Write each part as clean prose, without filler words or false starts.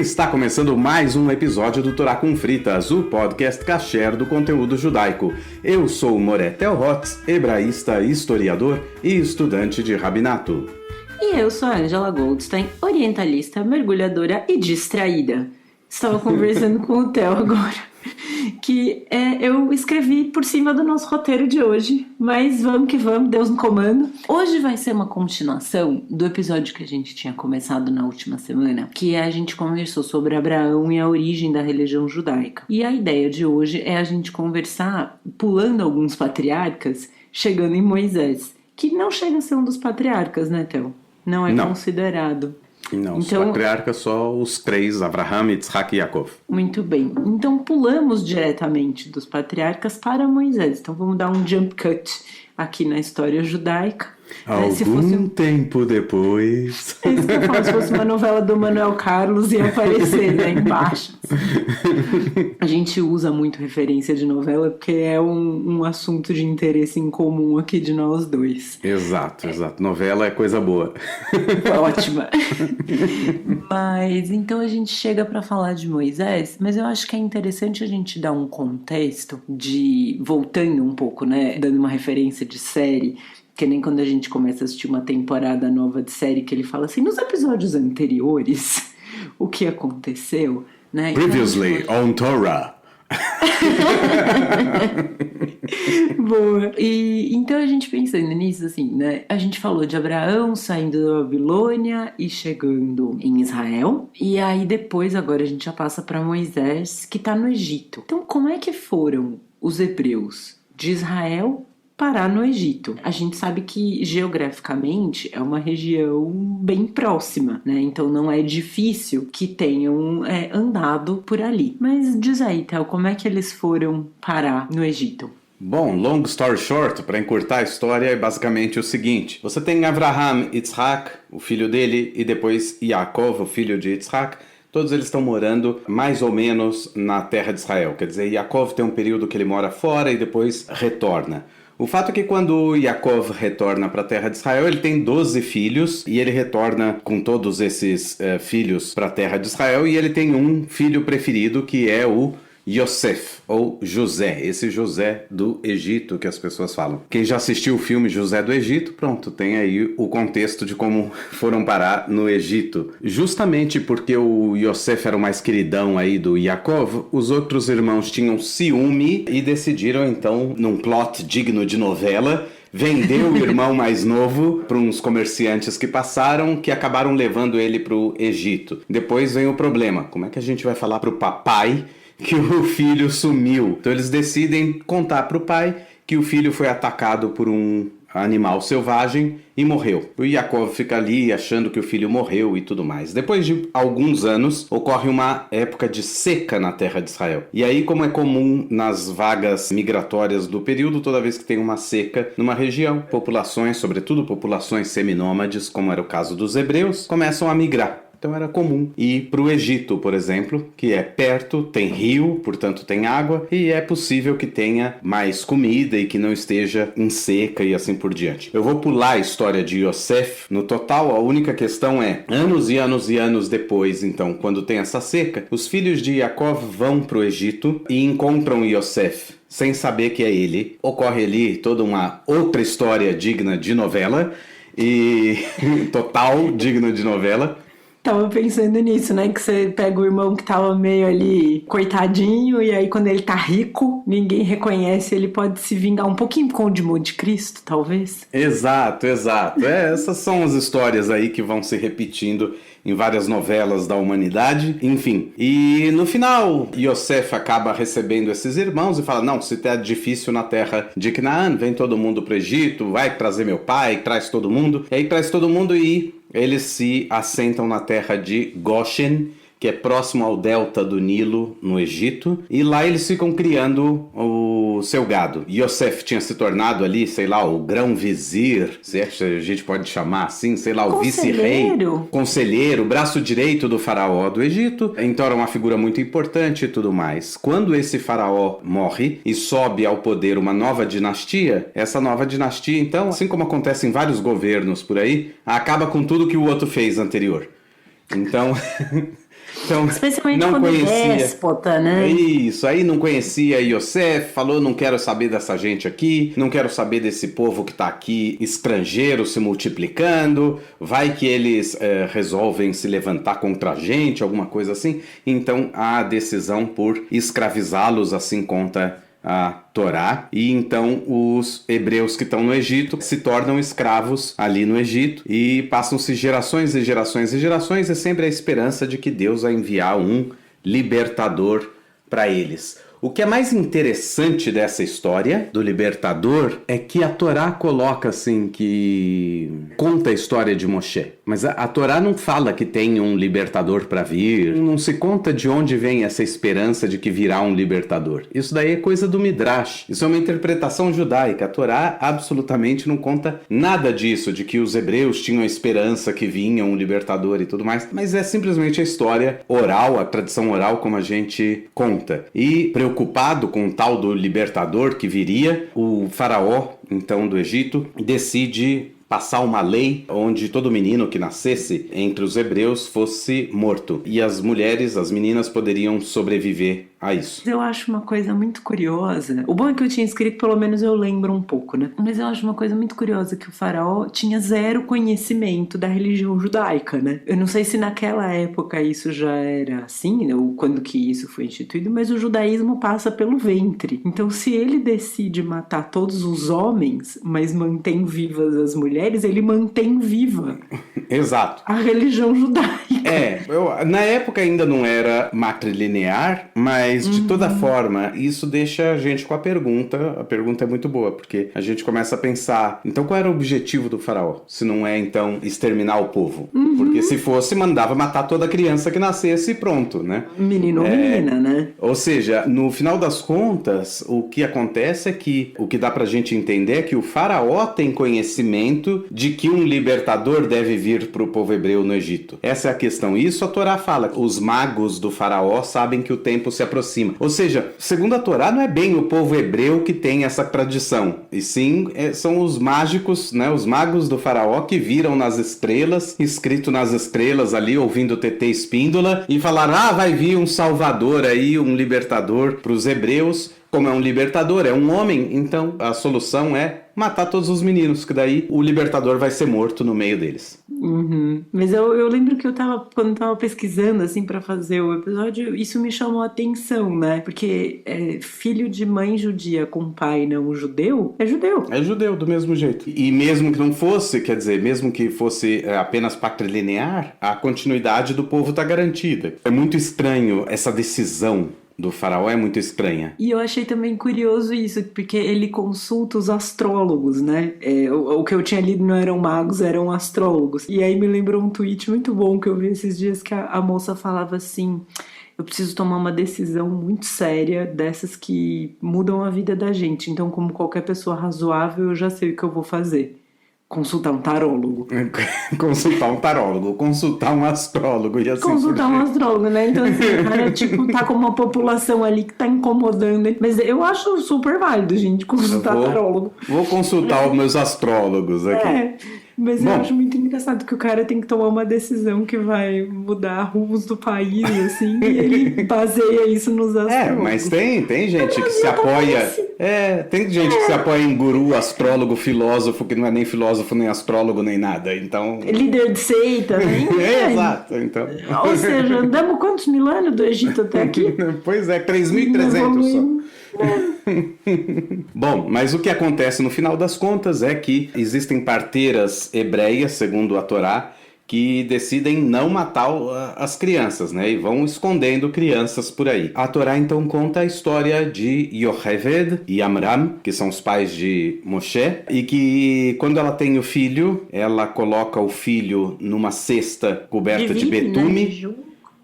Está começando mais um episódio do Torá com Fritas, o podcast kasher do conteúdo judaico. Eu sou Moré Telhotz, hebraísta, historiador e estudante de rabinato. E eu sou a Angela Goldstein, orientalista, mergulhadora e distraída. Estava conversando com o Theo agora, que eu escrevi por cima do nosso roteiro de hoje, mas vamos que vamos, Deus no comando. Hoje vai ser uma continuação do episódio que a gente tinha começado na última semana, que a gente conversou sobre Abraão e a origem da religião judaica. E a ideia de hoje é a gente conversar pulando alguns patriarcas, chegando em Moisés, que não chega a ser um dos patriarcas, né, Theo? Não é considerado. Não, então, os patriarcas só os três, Abraham, Yitzhak e Yaakov. Muito bem. Então pulamos diretamente dos patriarcas para Moisés. Então vamos dar um jump cut aqui na história judaica. Algum tempo depois. É isso que eu falo, se fosse uma novela do Manuel Carlos ia aparecer, né, embaixo. A gente usa muito referência de novela porque é um assunto de interesse em comum aqui de nós dois. Exato. Novela é coisa boa. Ótima. Mas então a gente chega para falar de Moisés, mas eu acho que é interessante a gente dar um contexto de, voltando um pouco, né, dando uma referência de série, que nem quando a gente começa a assistir uma temporada nova de série, que ele fala assim, nos episódios anteriores, o que aconteceu, né? Previously on Torah. Boa. E então a gente pensando nisso, assim, né? A gente falou de Abraão saindo da Babilônia e chegando em Israel. E aí depois, agora a gente já passa para Moisés, que tá no Egito. Então, como é que foram os hebreus de Israel parar no Egito? A gente sabe que geograficamente é uma região bem próxima, né? Então não é difícil que tenham andado por ali. Mas diz aí, Theo, como é que eles foram parar no Egito? Bom, long story short, para encurtar a história, é basicamente o seguinte. Você tem Abraham, Yitzhak, o filho dele, e depois Yaakov, o filho de Yitzhak. Todos eles estão morando mais ou menos na terra de Israel. Quer dizer, Yaakov tem um período que ele mora fora e depois retorna. O fato é que quando Yaakov retorna para a terra de Israel, ele tem 12 filhos e ele retorna com todos esses filhos para a terra de Israel e ele tem um filho preferido que é o Yosef, ou José, esse José do Egito que as pessoas falam. Quem já assistiu o filme José do Egito, pronto, tem aí o contexto de como foram parar no Egito. Justamente porque o Yosef era o mais queridão aí do Yaakov, os outros irmãos tinham ciúme e decidiram então, num plot digno de novela, vendeu o irmão mais novo para uns comerciantes que passaram, que acabaram levando ele para o Egito. Depois vem o problema, como é que a gente vai falar para o papai que o filho sumiu? Então eles decidem contar para o pai que o filho foi atacado por um animal selvagem e morreu. O Yaakov fica ali achando que o filho morreu e tudo mais. Depois de alguns anos, ocorre uma época de seca na terra de Israel. E aí, como é comum nas vagas migratórias do período, toda vez que tem uma seca numa região, populações, sobretudo populações seminômades, como era o caso dos hebreus, começam a migrar. Então era comum ir para o Egito, por exemplo, que é perto, tem rio, portanto tem água, e é possível que tenha mais comida e que não esteja em seca e assim por diante. Eu vou pular a história de Yosef. No total, a única questão é, anos e anos e anos depois, então, quando tem essa seca, os filhos de Yaakov vão para o Egito e encontram Yosef, sem saber que é ele. Ocorre ali toda uma outra história digna de novela, e total digna de novela. Tava pensando nisso, né? Que você pega o irmão que tava meio ali coitadinho e aí quando ele tá rico, ninguém reconhece, ele pode se vingar um pouquinho com o de Monte Cristo, talvez. Exato. Essas são as histórias aí que vão se repetindo em várias novelas da humanidade, enfim. E no final, Yosef acaba recebendo esses irmãos e fala, não, se tá difícil na terra de Canaã, vem todo mundo pro Egito, vai trazer meu pai, traz todo mundo. E aí traz todo mundo e eles se assentam na terra de Goshen, que é próximo ao delta do Nilo, no Egito, e lá eles ficam criando o seu gado. Yosef tinha se tornado ali, sei lá, o grão-vizir, se a gente pode chamar assim, sei lá, o vice-rei, conselheiro, braço direito do faraó do Egito, então era uma figura muito importante e tudo mais. Quando esse faraó morre e sobe ao poder uma nova dinastia, essa nova dinastia, então, assim como acontece em vários governos por aí, acaba com tudo que o outro fez anterior. Então... Então, Especialmente não quando é conhecia. déspota, né? Isso, aí não conhecia Yosef, falou, não quero saber dessa gente aqui, não quero saber desse povo que tá aqui, estrangeiro se multiplicando, vai que eles resolvem se levantar contra a gente, alguma coisa assim. Então, há a decisão por escravizá-los, assim conta a Torá, e então os hebreus que estão no Egito se tornam escravos ali no Egito e passam-se gerações e gerações e gerações, é sempre a esperança de que Deus vai enviar um libertador para eles. O que é mais interessante dessa história do libertador é que a Torá coloca assim que conta a história de Moshe, mas a Torá não fala que tem um libertador para vir, não se conta de onde vem essa esperança de que virá um libertador. Isso daí é coisa do Midrash, isso é uma interpretação judaica. A Torá absolutamente não conta nada disso, de que os hebreus tinham a esperança que vinha um libertador e tudo mais, mas é simplesmente a história oral, a tradição oral como a gente conta. E preocupado com o tal do libertador que viria, o faraó, então, do Egito, decide passar uma lei onde todo menino que nascesse entre os hebreus fosse morto. E as mulheres, as meninas, poderiam sobreviver a isso. Eu acho uma coisa muito curiosa. O bom é que eu tinha escrito, pelo menos eu lembro um pouco, né? Mas eu acho uma coisa muito curiosa que o faraó tinha zero conhecimento da religião judaica, né? Eu não sei se naquela época isso já era assim, ou quando que isso foi instituído, mas o judaísmo passa pelo ventre. Então, se ele decide matar todos os homens, mas mantém vivas as mulheres, ele mantém viva Exato. a religião judaica. Na época ainda não era matrilinear, mas de toda forma, isso deixa a gente com a pergunta é muito boa, porque a gente começa a pensar, então qual era o objetivo do faraó? Se não é, então, exterminar o povo? Porque se fosse, mandava matar toda criança que nascesse e pronto, né? Menino ou menina, né? Ou seja, no final das contas, o que acontece é que o que dá pra gente entender é que o faraó tem conhecimento de que um libertador deve vir pro povo hebreu no Egito. Essa é a questão. Isso a Torá fala. Os magos do faraó sabem que o tempo se aproxima. Ou seja, segundo a Torá, não é bem o povo hebreu que tem essa tradição. E sim, são os mágicos, né? Os magos do faraó que viram nas estrelas, escrito nas estrelas ali, ouvindo o TT Espíndola, e falaram, vai vir um salvador aí, um libertador para os hebreus. Como é um libertador, é um homem, então a solução é matar todos os meninos, que daí o libertador vai ser morto no meio deles. Mas eu lembro que quando eu tava pesquisando, assim, pra fazer o episódio, isso me chamou a atenção, né? Porque filho de mãe judia com pai não judeu, é judeu. É judeu, do mesmo jeito. E mesmo que não fosse, quer dizer, mesmo que fosse apenas patrilinear, a continuidade do povo tá garantida. É muito estranho essa decisão do faraó, é muito estranha. E eu achei também curioso isso, porque ele consulta os astrólogos, né? O que eu tinha lido não eram magos, eram astrólogos. E aí me lembrou um tweet muito bom que eu vi esses dias, que a moça falava assim: eu preciso tomar uma decisão muito séria, dessas que mudam a vida da gente. Então, como qualquer pessoa razoável, eu já sei o que eu vou fazer. Consultar um tarólogo. Consultar um tarólogo, consultar um astrólogo e assim consultar um astrólogo, né? Então, assim, o cara, tipo, tá com uma população ali que tá incomodando. Mas eu acho super válido, gente, consultar tarólogo. Vou consultar os meus astrólogos aqui. Mas eu acho muito engraçado que o cara tem que tomar uma decisão que vai mudar rumos do país, assim, e ele baseia isso nos astrólogos. Mas tem gente que se apoia... tem gente que se apoia em guru, astrólogo, filósofo, que não é nem filósofo, nem astrólogo, nem nada, então... Líder de seita, né? Exato, então... Ou seja, andamos quantos mil anos do Egito até aqui? Pois é, 3.300 só. Bom, mas o que acontece no final das contas é que existem parteiras hebreias, segundo a Torá, que decidem não matar as crianças, né? E vão escondendo crianças por aí. A Torá então conta a história de Yocheved e Amram, que são os pais de Moshe, e que quando ela tem o filho, ela coloca o filho numa cesta coberta de betume.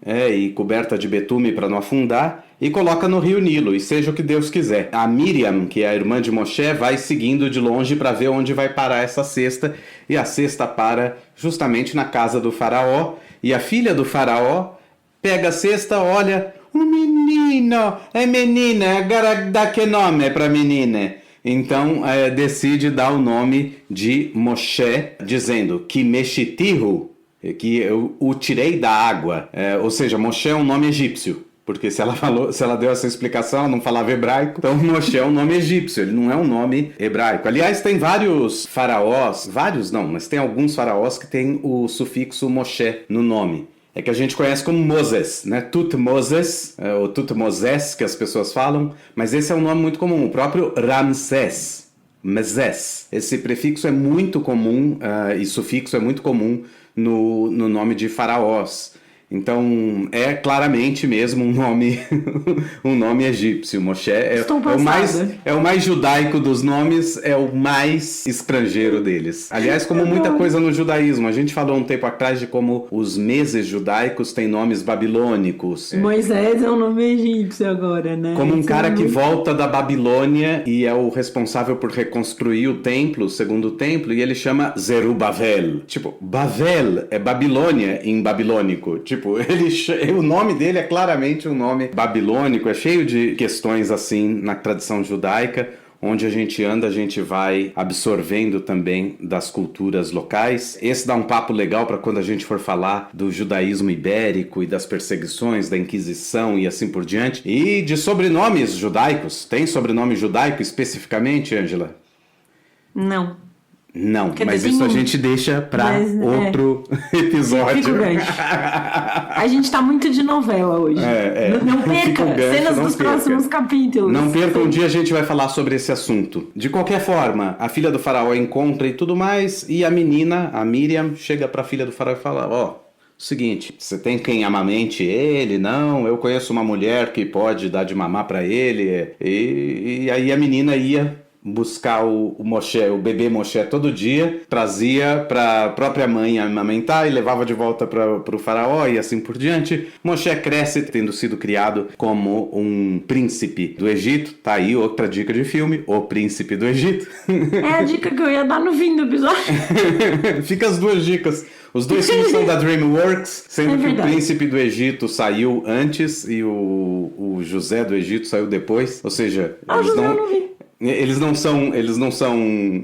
E coberta de betume para não afundar, e coloca no rio Nilo, e seja o que Deus quiser. A Miriam, que é a irmã de Moshe, vai seguindo de longe para ver onde vai parar essa cesta, e a cesta para justamente na casa do faraó, e a filha do faraó pega a cesta, olha, um menino, é menina, agora dá que nome para menina? Então decide dar o nome de Moshe, dizendo que Meshitihu, que eu o tirei da água. Ou seja, Moshe é um nome egípcio. Porque se ela deu essa explicação, ela não falava hebraico, então Moshe é um nome egípcio, ele não é um nome hebraico. Aliás, tem vários faraós, vários não, mas tem alguns faraós que tem o sufixo Moshe no nome. É que a gente conhece como Moses, né? Tutmoses, ou Tutmoses, que as pessoas falam, mas esse é um nome muito comum, o próprio Ramsés, Mesés. Esse prefixo é muito comum, e sufixo é muito comum no nome de faraós. Então, é claramente mesmo um nome, um nome egípcio. Moshe é o mais judaico dos nomes, é o mais estrangeiro deles. Aliás, como muita coisa no judaísmo, a gente falou um tempo atrás de como os meses judaicos têm nomes babilônicos. Moisés é um nome egípcio agora, né? Como um cara que volta da Babilônia e é o responsável por reconstruir o templo, o segundo templo, e ele chama Zerubbabel. Tipo, Bavel é Babilônia em babilônico. Tipo, o nome dele é claramente um nome babilônico, é cheio de questões assim na tradição judaica. Onde a gente anda, a gente vai absorvendo também das culturas locais. Esse dá um papo legal para quando a gente for falar do judaísmo ibérico e das perseguições, da Inquisição e assim por diante. E de sobrenomes judaicos. Tem sobrenome judaico especificamente, Ângela? Não. Não, mas isso a gente deixa para outro episódio. A gente tá muito de novela hoje. Não perca cenas dos próximos capítulos. Não perca, um dia a gente vai falar sobre esse assunto. De qualquer forma, a filha do faraó encontra e tudo mais, e a menina, a Miriam, chega pra filha do faraó e fala, seguinte, você tem quem amamente ele? Não, eu conheço uma mulher que pode dar de mamar pra ele. E aí a menina ia buscar o Moshe, o bebê Moshe todo dia, trazia para a própria mãe amamentar e levava de volta para o faraó e assim por diante. Moshe cresce tendo sido criado como um príncipe do Egito. Tá aí outra dica de filme, O Príncipe do Egito. É a dica que eu ia dar no fim do episódio. Fica as duas dicas. Os dois filmes são da DreamWorks, sendo que o Príncipe do Egito saiu antes e o José do Egito saiu depois. Ou seja, eles não são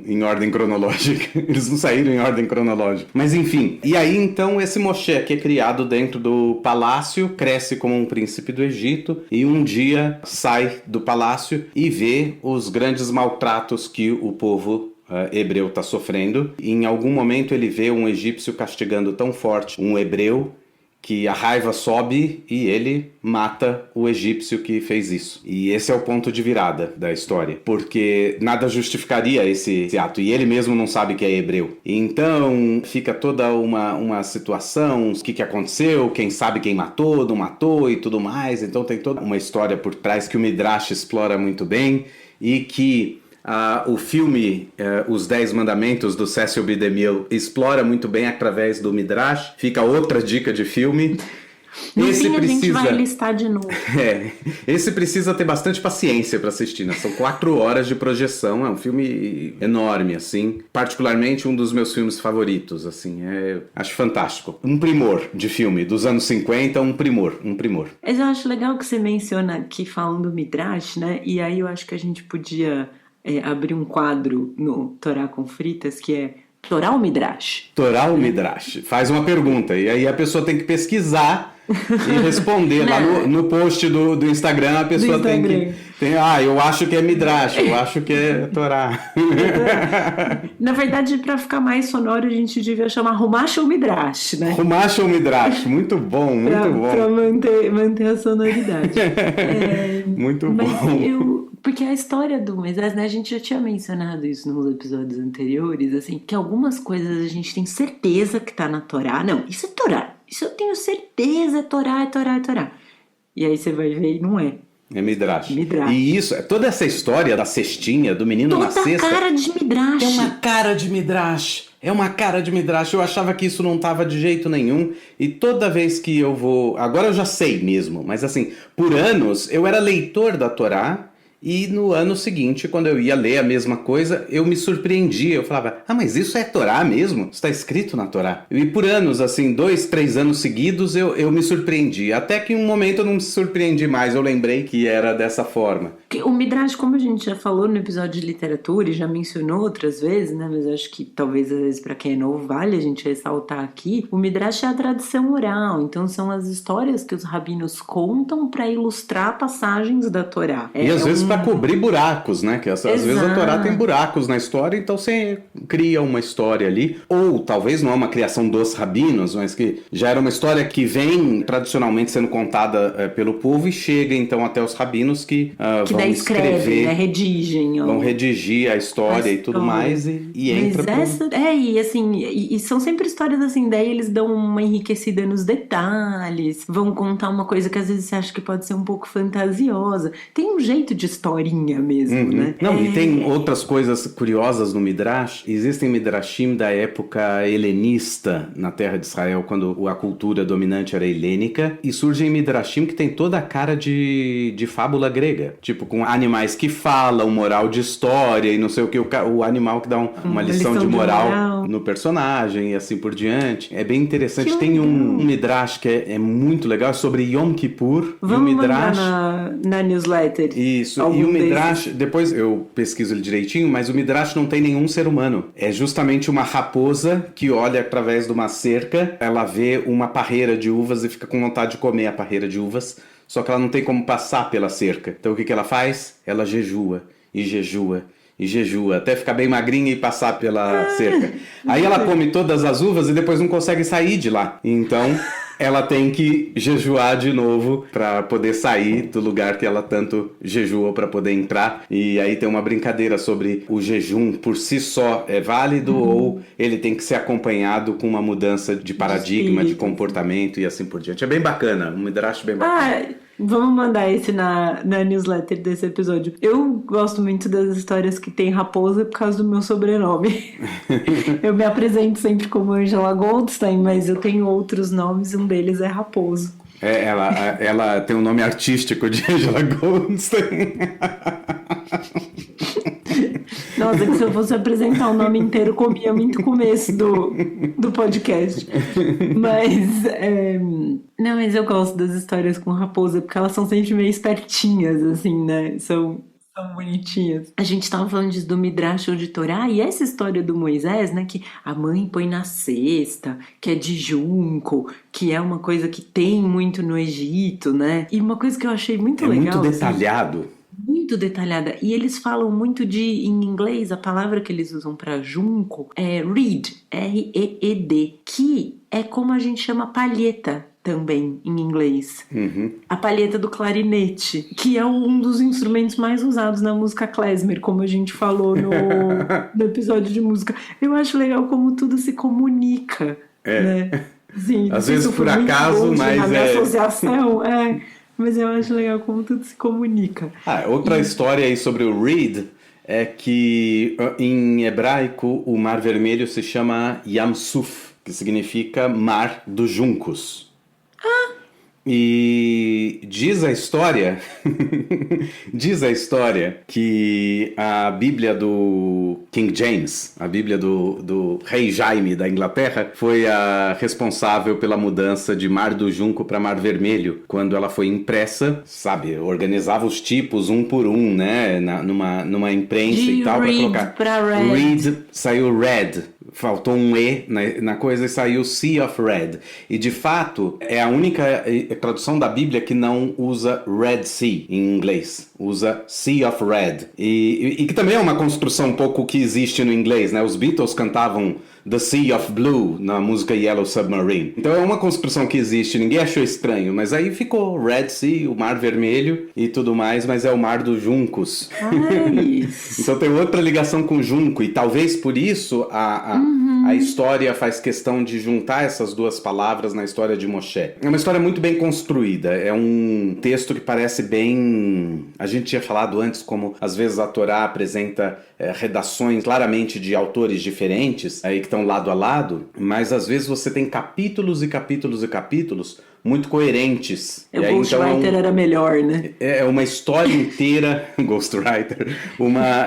em ordem cronológica. Eles não saíram em ordem cronológica. Mas enfim. E aí então esse Moshe, que é criado dentro do palácio, cresce como um príncipe do Egito e um dia sai do palácio e vê os grandes maltratos que o povo hebreu está sofrendo. E em algum momento ele vê um egípcio castigando tão forte um hebreu que a raiva sobe e ele mata o egípcio que fez isso. E esse é o ponto de virada da história, porque nada justificaria esse ato, e ele mesmo não sabe que é hebreu. Então fica toda uma situação, o que aconteceu, quem sabe quem matou, não matou e tudo mais. Então tem toda uma história por trás que o Midrash explora muito bem e que o filme Os 10 Mandamentos do Cecil B. DeMille explora muito bem através do Midrash. Fica outra dica de filme. No fim a gente vai listar de novo. Esse precisa ter bastante paciência para assistir, né? São 4 horas de projeção, é um filme enorme, assim. Particularmente um dos meus filmes favoritos, assim. Acho fantástico. Um primor de filme, dos anos 50, um primor. Mas eu acho legal que você menciona aqui falando do Midrash, né? E aí eu acho que a gente podia abrir um quadro no Torá com Fritas, que é Torá ou Midrash? Torá ou Midrash? Faz uma pergunta, e aí a pessoa tem que pesquisar e responder. Lá no post do Instagram, a pessoa tem que... eu acho que é Midrash, eu acho que é Torá. Na verdade, para ficar mais sonoro, a gente devia chamar Rumash ou Midrash, né? Rumash ou Midrash, muito bom, muito bom. Para manter a sonoridade. Muito bom. Porque a história do Moisés, né? A gente já tinha mencionado isso nos episódios anteriores, assim, que algumas coisas a gente tem certeza que tá na Torá. Não, isso é Torá. Isso eu tenho certeza, é Torá. E aí você vai ver e não é. É Midrash. E isso, toda essa história da cestinha, do menino na cesta... Toda cara de Midrash. É uma cara de Midrash. Eu achava que isso não tava de jeito nenhum. E toda vez que eu vou... Agora eu já sei mesmo. Mas assim, por anos, eu era leitor da Torá. E no ano seguinte, quando eu ia ler a mesma coisa, eu me surpreendia. Eu falava, mas isso é Torá mesmo? Está escrito na Torá. E por anos, assim, 2, 3 anos seguidos, eu me surpreendi. Até que em um momento eu não me surpreendi mais, eu lembrei que era dessa forma. O Midrash, como a gente já falou no episódio de literatura e já mencionou outras vezes, né? Mas eu acho que talvez às vezes para quem é novo vale a gente ressaltar aqui. O Midrash é a tradição oral, então são as histórias que os rabinos contam para ilustrar passagens da Torá. E às vezes para cobrir buracos, né? Que às vezes a Torá tem buracos na história, então você cria uma história ali. Ou talvez não é uma criação dos rabinos, mas que já era uma história que vem tradicionalmente sendo contada pelo povo e chega então até os rabinos que vão escrever, né? Redigem. Vão redigir a história e tudo mais e entra e assim, e são sempre histórias assim, daí eles dão uma enriquecida nos detalhes, vão contar uma coisa que às vezes você acha que pode ser um pouco fantasiosa. Tem um jeito de historinha mesmo, né? Não, e tem outras coisas curiosas no Midrash. Existem Midrashim da época helenista na terra de Israel, quando a cultura dominante era helênica, e surgem Midrashim que tem toda a cara de fábula grega. Tipo, com animais que falam, moral de história e não sei o que, o animal que dá uma lição de moral no personagem e assim por diante. É bem interessante. Tem um Midrash que é muito legal, sobre Yom Kippur. Vamos mandar na newsletter. Isso, e o Midrash, depois eu pesquiso ele direitinho, mas o Midrash não tem nenhum ser humano. É justamente uma raposa que olha através de uma cerca, ela vê uma parreira de uvas e fica com vontade de comer a parreira de uvas, só que ela não tem como passar pela cerca. Então o que ela faz? Ela jejua, e jejua, e jejua, até ficar bem magrinha e passar pela cerca. Aí ela come todas as uvas e depois não consegue sair de lá. Então ela tem que jejuar de novo para poder sair do lugar que ela tanto jejuou para poder entrar. E aí tem uma brincadeira sobre o jejum por si só é válido ou ele tem que ser acompanhado com uma mudança de paradigma, de comportamento e assim por diante. É bem bacana, um Midrash bem bacana. Vamos mandar esse na newsletter desse episódio. Eu gosto muito das histórias que tem raposa por causa do meu sobrenome. Eu me apresento sempre como Angela Goldstein, mas eu tenho outros nomes, um deles é Raposo. Ela tem um nome artístico de Angela Goldstein. Nossa, que se eu fosse apresentar o nome inteiro, comia muito começo do podcast. Mas eu gosto das histórias com raposa, porque elas são sempre meio espertinhas, assim, né? São bonitinhas. A gente tava falando disso do Midrash ou de Torá, e essa história do Moisés, né, que a mãe põe na cesta, que é de junco, que é uma coisa que tem muito no Egito, né? E uma coisa que eu achei muito legal... muito detalhado. Assim, muito detalhada. E eles falam muito em inglês, a palavra que eles usam para junco é reed, R-E-E-D, que é como a gente chama palheta também em inglês. A palheta do clarinete, que é um dos instrumentos mais usados na música klezmer, como a gente falou no episódio de música. Eu acho legal como tudo se comunica, né? Sim, às vezes por acaso, mas associação, mas eu acho legal como tudo se comunica. Outra história aí sobre o reed é que em hebraico o Mar Vermelho se chama Yam Suf, que significa Mar dos Juncos. E diz a história que a Bíblia do King James, a Bíblia do rei Jaime da Inglaterra, foi a responsável pela mudança de Mar do Junco para Mar Vermelho, quando ela foi impressa, sabe, organizava os tipos um por um, né, numa imprensa e tal, para colocar reed, saiu red. Faltou um E na coisa e saiu Sea of Red. E de fato é a única tradução da Bíblia que não usa Red Sea em inglês. Usa Sea of Red. E que também é uma construção um pouco que existe no inglês, né? Os Beatles cantavam The Sea of Blue na música Yellow Submarine. Então é uma construção que existe, ninguém achou estranho, mas aí ficou Red Sea, o Mar Vermelho e tudo mais, mas é o Mar dos Juncos. Então tem outra ligação com junco e talvez por isso a história faz questão de juntar essas duas palavras na história de Moshe. É uma história muito bem construída, é um texto que parece bem... A gente tinha falado antes como às vezes a Torá apresenta redações claramente de autores diferentes, aí que estão lado a lado, mas às vezes você tem capítulos e capítulos e capítulos muito coerentes. O Ghostwriter era melhor, né? É uma história inteira, Ghostwriter,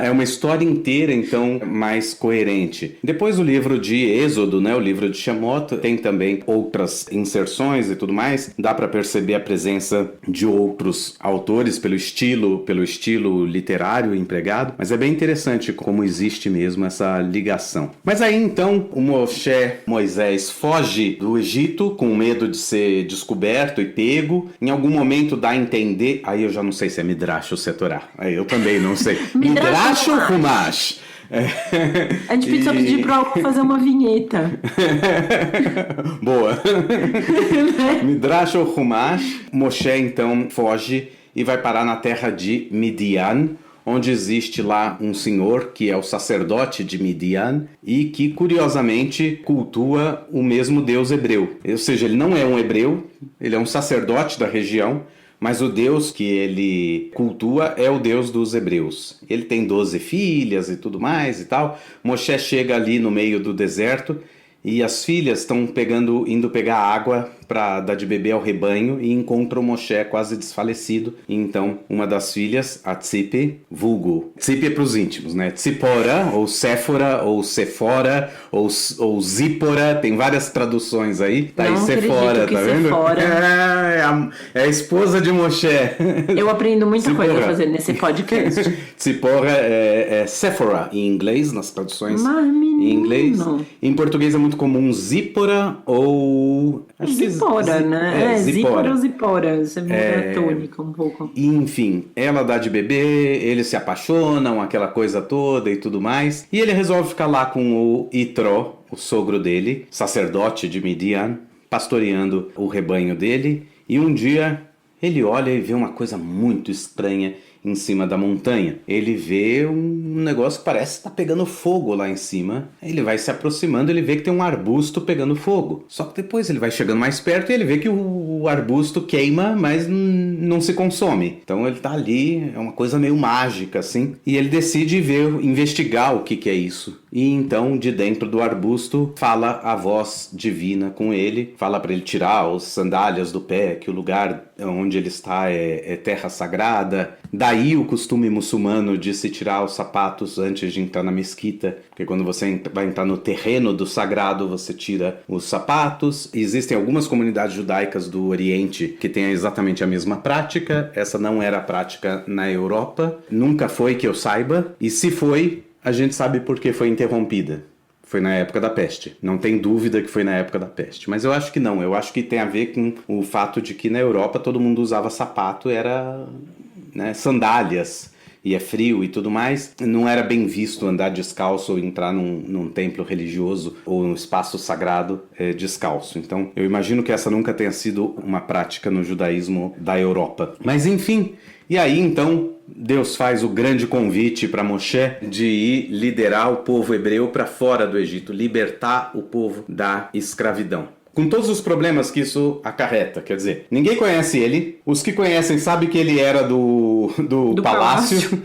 é uma história inteira, então, mais coerente. Depois o livro de Êxodo, né, o livro de Shemot, tem também outras inserções e tudo mais. Dá para perceber a presença de outros autores pelo estilo literário empregado, mas é bem interessante como existe mesmo essa ligação. Mas aí então o Moisés foge do Egito com medo de ser descoberto e pego. Em algum momento dá a entender, aí eu já não sei se é Midrash ou se é Torá, aí eu também não sei. Midrash ou Humash? A gente precisa pedir para alguém fazer uma vinheta. Boa. Midrash ou Humash. Moshe então foge e vai parar na terra de Midian, onde existe lá um senhor que é o sacerdote de Midian e que, curiosamente, cultua o mesmo Deus hebreu. Ou seja, ele não é um hebreu, ele é um sacerdote da região, mas o Deus que ele cultua é o Deus dos hebreus. Ele tem 12 filhas e tudo mais e tal. Moshe chega ali no meio do deserto e as filhas estão indo pegar água para dar de beber ao rebanho e encontram Moshe quase desfalecido. E então uma das filhas, a Tzipi, vulgo. Tzipi é para os íntimos, né? Tzipora, ou Séfora, ou Sefora, ou Zípora, tem várias traduções aí. Tá aí Sefora, tá vendo? É a esposa de Moshe. Eu aprendo muita coisa a fazer nesse podcast. Tzipora é Séfora em inglês, nas traduções em inglês. Em português é muito comum Zípora ou... Zipora, né? Zípora ou Zipora. Você muda a tônica um pouco. Enfim, ela dá de beber, eles se apaixonam, aquela coisa toda e tudo mais. E ele resolve ficar lá com o Itró, o sogro dele, sacerdote de Midian, pastoreando o rebanho dele. E um dia ele olha e vê uma coisa muito estranha em cima da montanha. Ele vê um negócio que parece estar pegando fogo lá em cima. Ele vai se aproximando, ele vê que tem um arbusto pegando fogo. Só que depois ele vai chegando mais perto e ele vê que o arbusto queima, mas não se consome. Então ele tá ali, é uma coisa meio mágica assim. E ele decide investigar o que é isso. E então, de dentro do arbusto, fala a voz divina com ele. Fala para ele tirar as sandálias do pé, que o lugar onde ele está é terra sagrada. Daí o costume muçulmano de se tirar os sapatos antes de entrar na mesquita, porque quando você vai entrar no terreno do sagrado, você tira os sapatos. Existem algumas comunidades judaicas do Oriente que têm exatamente a mesma prática. Essa não era a prática na Europa, nunca foi que eu saiba, e se foi, a gente sabe por que foi interrompida. Foi na época da peste. Não tem dúvida que foi na época da peste. Mas eu acho que não. Eu acho que tem a ver com o fato de que na Europa todo mundo usava sapato, era... né, sandálias, e é frio e tudo mais, não era bem visto andar descalço ou entrar num templo religioso ou num espaço sagrado descalço. Então eu imagino que essa nunca tenha sido uma prática no judaísmo da Europa. Mas enfim, e aí então Deus faz o grande convite para Moshe de ir liderar o povo hebreu para fora do Egito, libertar o povo da escravidão. Com todos os problemas que isso acarreta, quer dizer, ninguém conhece ele, os que conhecem sabem que ele era do palácio.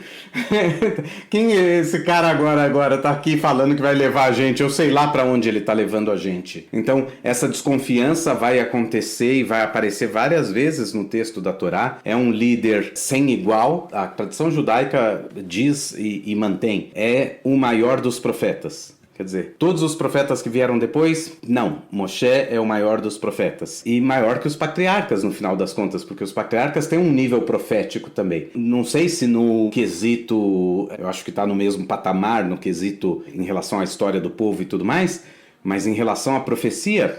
Quem é esse cara agora tá aqui falando que vai levar a gente? Eu sei lá para onde ele tá levando a gente. Então, essa desconfiança vai acontecer e vai aparecer várias vezes no texto da Torá. É um líder sem igual, a tradição judaica diz e mantém, é o maior dos profetas. Quer dizer, todos os profetas que vieram depois, não. Moshe é o maior dos profetas. E maior que os patriarcas, no final das contas, porque os patriarcas têm um nível profético também. Não sei se no quesito, eu acho que está no mesmo patamar, no quesito em relação à história do povo e tudo mais, mas em relação à profecia,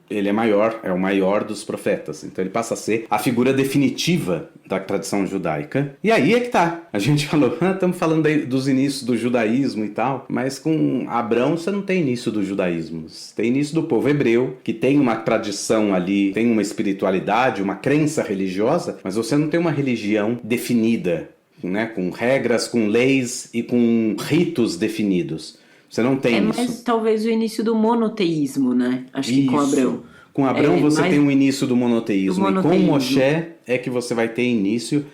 ele é o maior dos profetas. Então ele passa a ser a figura definitiva da tradição judaica. E aí é que tá. A gente falou, estamos falando aí dos inícios do judaísmo e tal, mas com Abrão você não tem início do judaísmo. Você tem início do povo hebreu, que tem uma tradição ali, tem uma espiritualidade, uma crença religiosa, mas você não tem uma religião definida, né? Com regras, com leis e com ritos definidos. Você não tem isso. É mais talvez o início do monoteísmo, né? Acho que com Abrão. Com Abrão você tem um início do monoteísmo. E com Moshe é que você vai ter início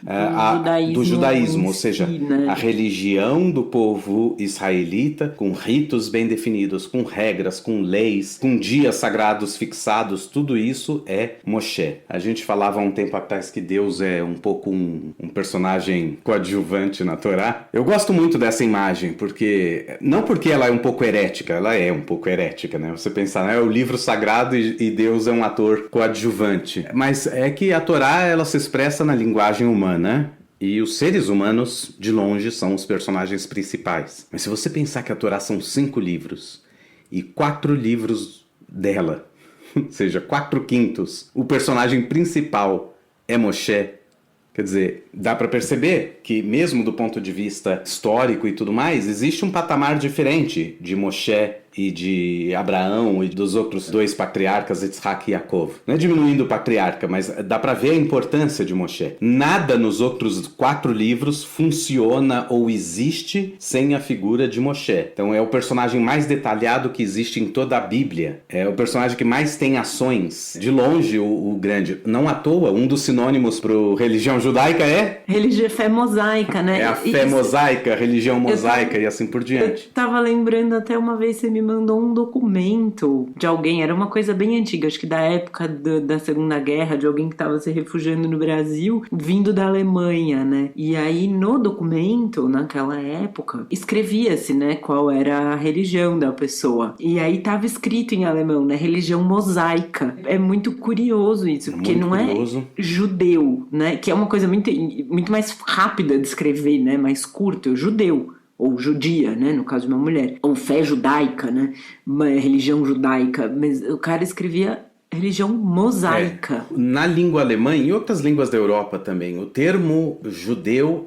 judaísmo do judaísmo, em ou seja, si, né? a religião do povo israelita, com ritos bem definidos, com regras, com leis, com dias sagrados fixados, tudo isso é Moshe. A gente falava há um tempo atrás que Deus é um pouco um personagem coadjuvante na Torá. Eu gosto muito dessa imagem, não porque ela é um pouco herética, ela é um pouco herética, né? Você pensar, né? É o livro sagrado e Deus é um ator coadjuvante. Mas é que a Torá, ela se expressa na linguagem humana, e os seres humanos, de longe, são os personagens principais. Mas se você pensar que a Torá são 5 livros, e 4 livros dela, ou seja, 4/5, o personagem principal é Moshe, quer dizer, dá para perceber que mesmo do ponto de vista histórico e tudo mais, existe um patamar diferente de Moshe e de Abraão e dos outros 2 patriarcas, Yitzhak e Yaakov. Não é diminuindo o patriarca, mas dá para ver a importância de Moshe. Nada nos outros 4 livros funciona ou existe sem a figura de Moshe. Então é o personagem mais detalhado que existe em toda a Bíblia. É o personagem que mais tem ações. De longe, o grande. Não à toa, um dos sinônimos para religião judaica é... Fé mosaica, né? É a fé mosaica, a religião mosaica e assim por diante. Eu tava lembrando até uma vez você me mandou um documento de alguém, era uma coisa bem antiga, acho que da época da Segunda Guerra, de alguém que estava se refugiando no Brasil, vindo da Alemanha, né? E aí no documento, naquela época, escrevia-se, né, qual era a religião da pessoa. E aí tava escrito em alemão, né, religião mosaica. É muito curioso isso, porque não é judeu, né, que é uma coisa muito, muito mais rápida de escrever, né, mais curta, judeu. Ou judia, né, no caso de uma mulher, ou fé judaica, né, uma religião judaica, mas o cara escrevia religião mosaica. Na língua alemã e em outras línguas da Europa também, o termo judeu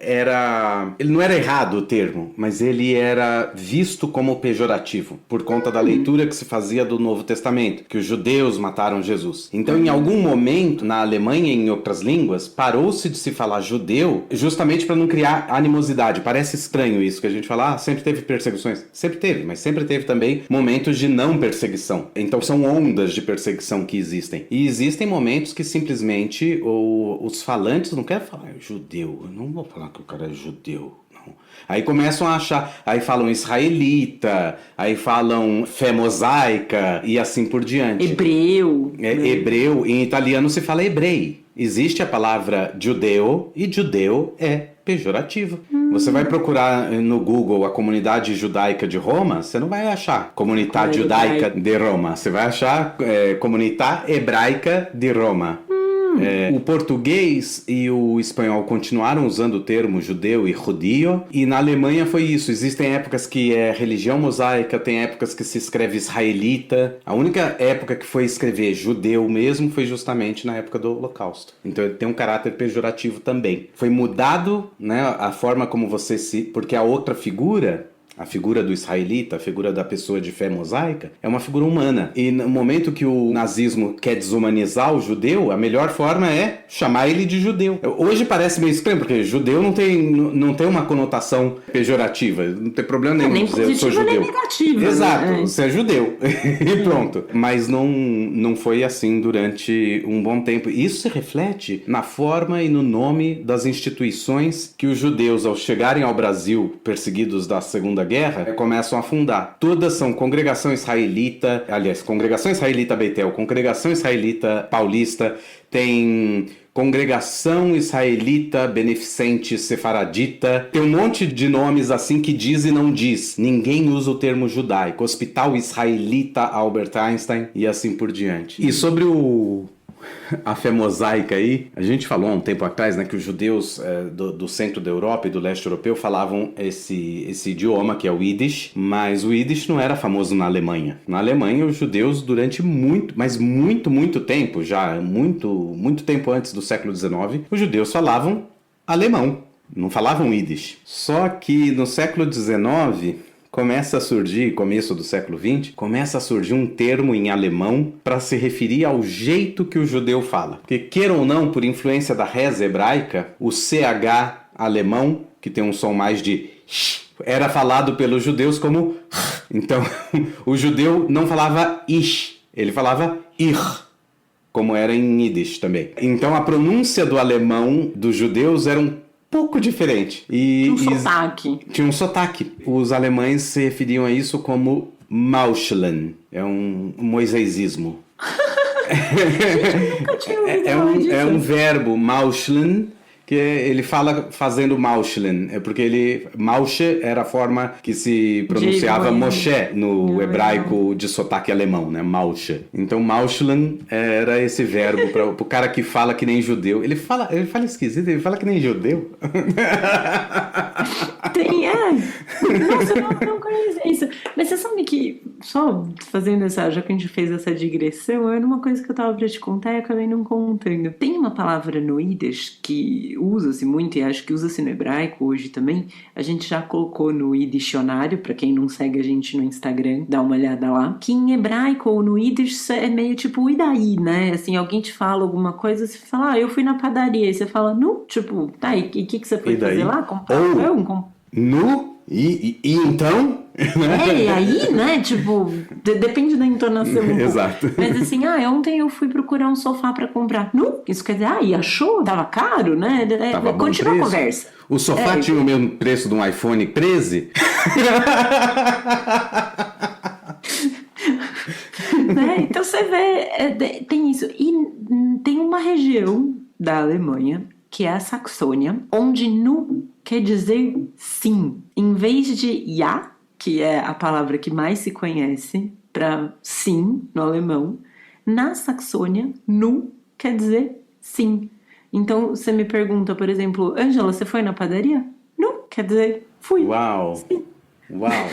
ele não era errado o termo, mas ele era visto como pejorativo, por conta da leitura que se fazia do Novo Testamento, que os judeus mataram Jesus. Então, em algum momento, na Alemanha e em outras línguas, parou-se de se falar judeu, justamente para não criar animosidade. Parece estranho isso, que a gente fala, sempre teve perseguições. Sempre teve, mas sempre teve também momentos de não perseguição. Então, são ondas de perseguição que existem. E existem momentos que simplesmente os falantes não querem falar judeu. Eu não vou falar que o cara é judeu. Não. Aí começam a achar, aí falam israelita, aí falam fé mosaica e assim por diante. Hebreu. Hebreu, em italiano se fala hebrei. Existe a palavra judeu e judeu é pejorativo. Você vai procurar no Google a comunidade judaica de Roma, você não vai achar comunidade judaica de Roma, você vai achar comunidade hebraica de Roma. O português e o espanhol continuaram usando o termo judeu e judio, e na Alemanha foi isso. Existem épocas que é religião mosaica, tem épocas que se escreve israelita. A única época que foi escrever judeu mesmo foi justamente na época do Holocausto. Então ele tem um caráter pejorativo também. Foi mudado, né, a forma como porque a outra figura... A figura do israelita, a figura da pessoa de fé mosaica, é uma figura humana. E no momento que o nazismo quer desumanizar o judeu, a melhor forma é chamar ele de judeu. Hoje parece meio estranho, porque judeu não tem uma conotação pejorativa. Não tem problema nenhum nem dizer eu sou judeu. Nem negativa. Exato, né? você é judeu. E pronto. Mas não foi assim durante um bom tempo. Isso se reflete na forma e no nome das instituições que os judeus, ao chegarem ao Brasil perseguidos da Segunda Guerra, começam a fundar. Todas são Congregação Israelita, aliás, Congregação Israelita Betel, Congregação Israelita Paulista, tem Congregação Israelita Beneficente Sefaradita, tem um monte de nomes assim que diz e não diz. Ninguém usa o termo judaico. Hospital Israelita Albert Einstein e assim por diante. E sobre a fé mosaica aí, a gente falou há um tempo atrás, né, que os judeus do centro da Europa e do leste europeu falavam esse idioma, que é o Yiddish, mas o Yiddish não era famoso na Alemanha. Na Alemanha, os judeus, durante muito tempo, já muito tempo antes do século XIX, os judeus falavam alemão, não falavam Yiddish. Só que no século XIX... começa a surgir, começo do século XX, começa a surgir um termo em alemão para se referir ao jeito que o judeu fala. Porque, queira ou não, por influência da reza hebraica, o CH alemão, que tem um som mais de sh, era falado pelos judeus como h. Então, o judeu não falava ish, ele falava ir. como era em Yiddish também. Então a pronúncia do alemão dos judeus era um pouco diferente. Tinha um sotaque. Tinha um sotaque. Os alemães se referiam a isso como Mauscheln. É um moisesismo. Eu nunca tinha ouvido falar disso. É um verbo, Mauscheln, que ele fala fazendo Mauscheln. É porque Mausche era a forma que se pronunciava Moshe no hebraico de sotaque alemão, né? Mausche. Então Mauscheln era esse verbo para o cara que fala que nem judeu. Ele fala esquisito, ele fala que nem judeu. Nossa, eu não conhecia isso. Mas você sabe que, só fazendo já que a gente fez essa digressão, era uma coisa que eu tava pra te contar e acabei não contando. Tem uma palavra no Yiddish que usa-se muito, e acho que usa-se no hebraico hoje também. A gente já colocou no Yiddiscionário, pra quem não segue a gente no Instagram, dá uma olhada lá. Que em hebraico ou no Yiddish é meio tipo, e daí, né? Assim, alguém te fala alguma coisa, você fala, eu fui na padaria. E você fala, nu, tipo, tá, e o que você foi fazer lá? Comprar pão? Nu? E então? E aí, né? Tipo, depende da entonação. Exato. Mas assim, ontem eu fui procurar um sofá pra comprar. Nu? Isso quer dizer, e achou? Tava caro, né? Tava Continua a conversa. O sofá tinha o mesmo preço de um iPhone 13? Né? Então você vê, tem isso. E tem uma região da Alemanha, que é a Saxônia, onde nu quer dizer sim. Em vez de ja, que é a palavra que mais se conhece para sim no alemão, na Saxônia, nu quer dizer sim. Então você me pergunta, por exemplo, Ângela, você foi na padaria? Nu quer dizer fui. Uau! Sim. Uau!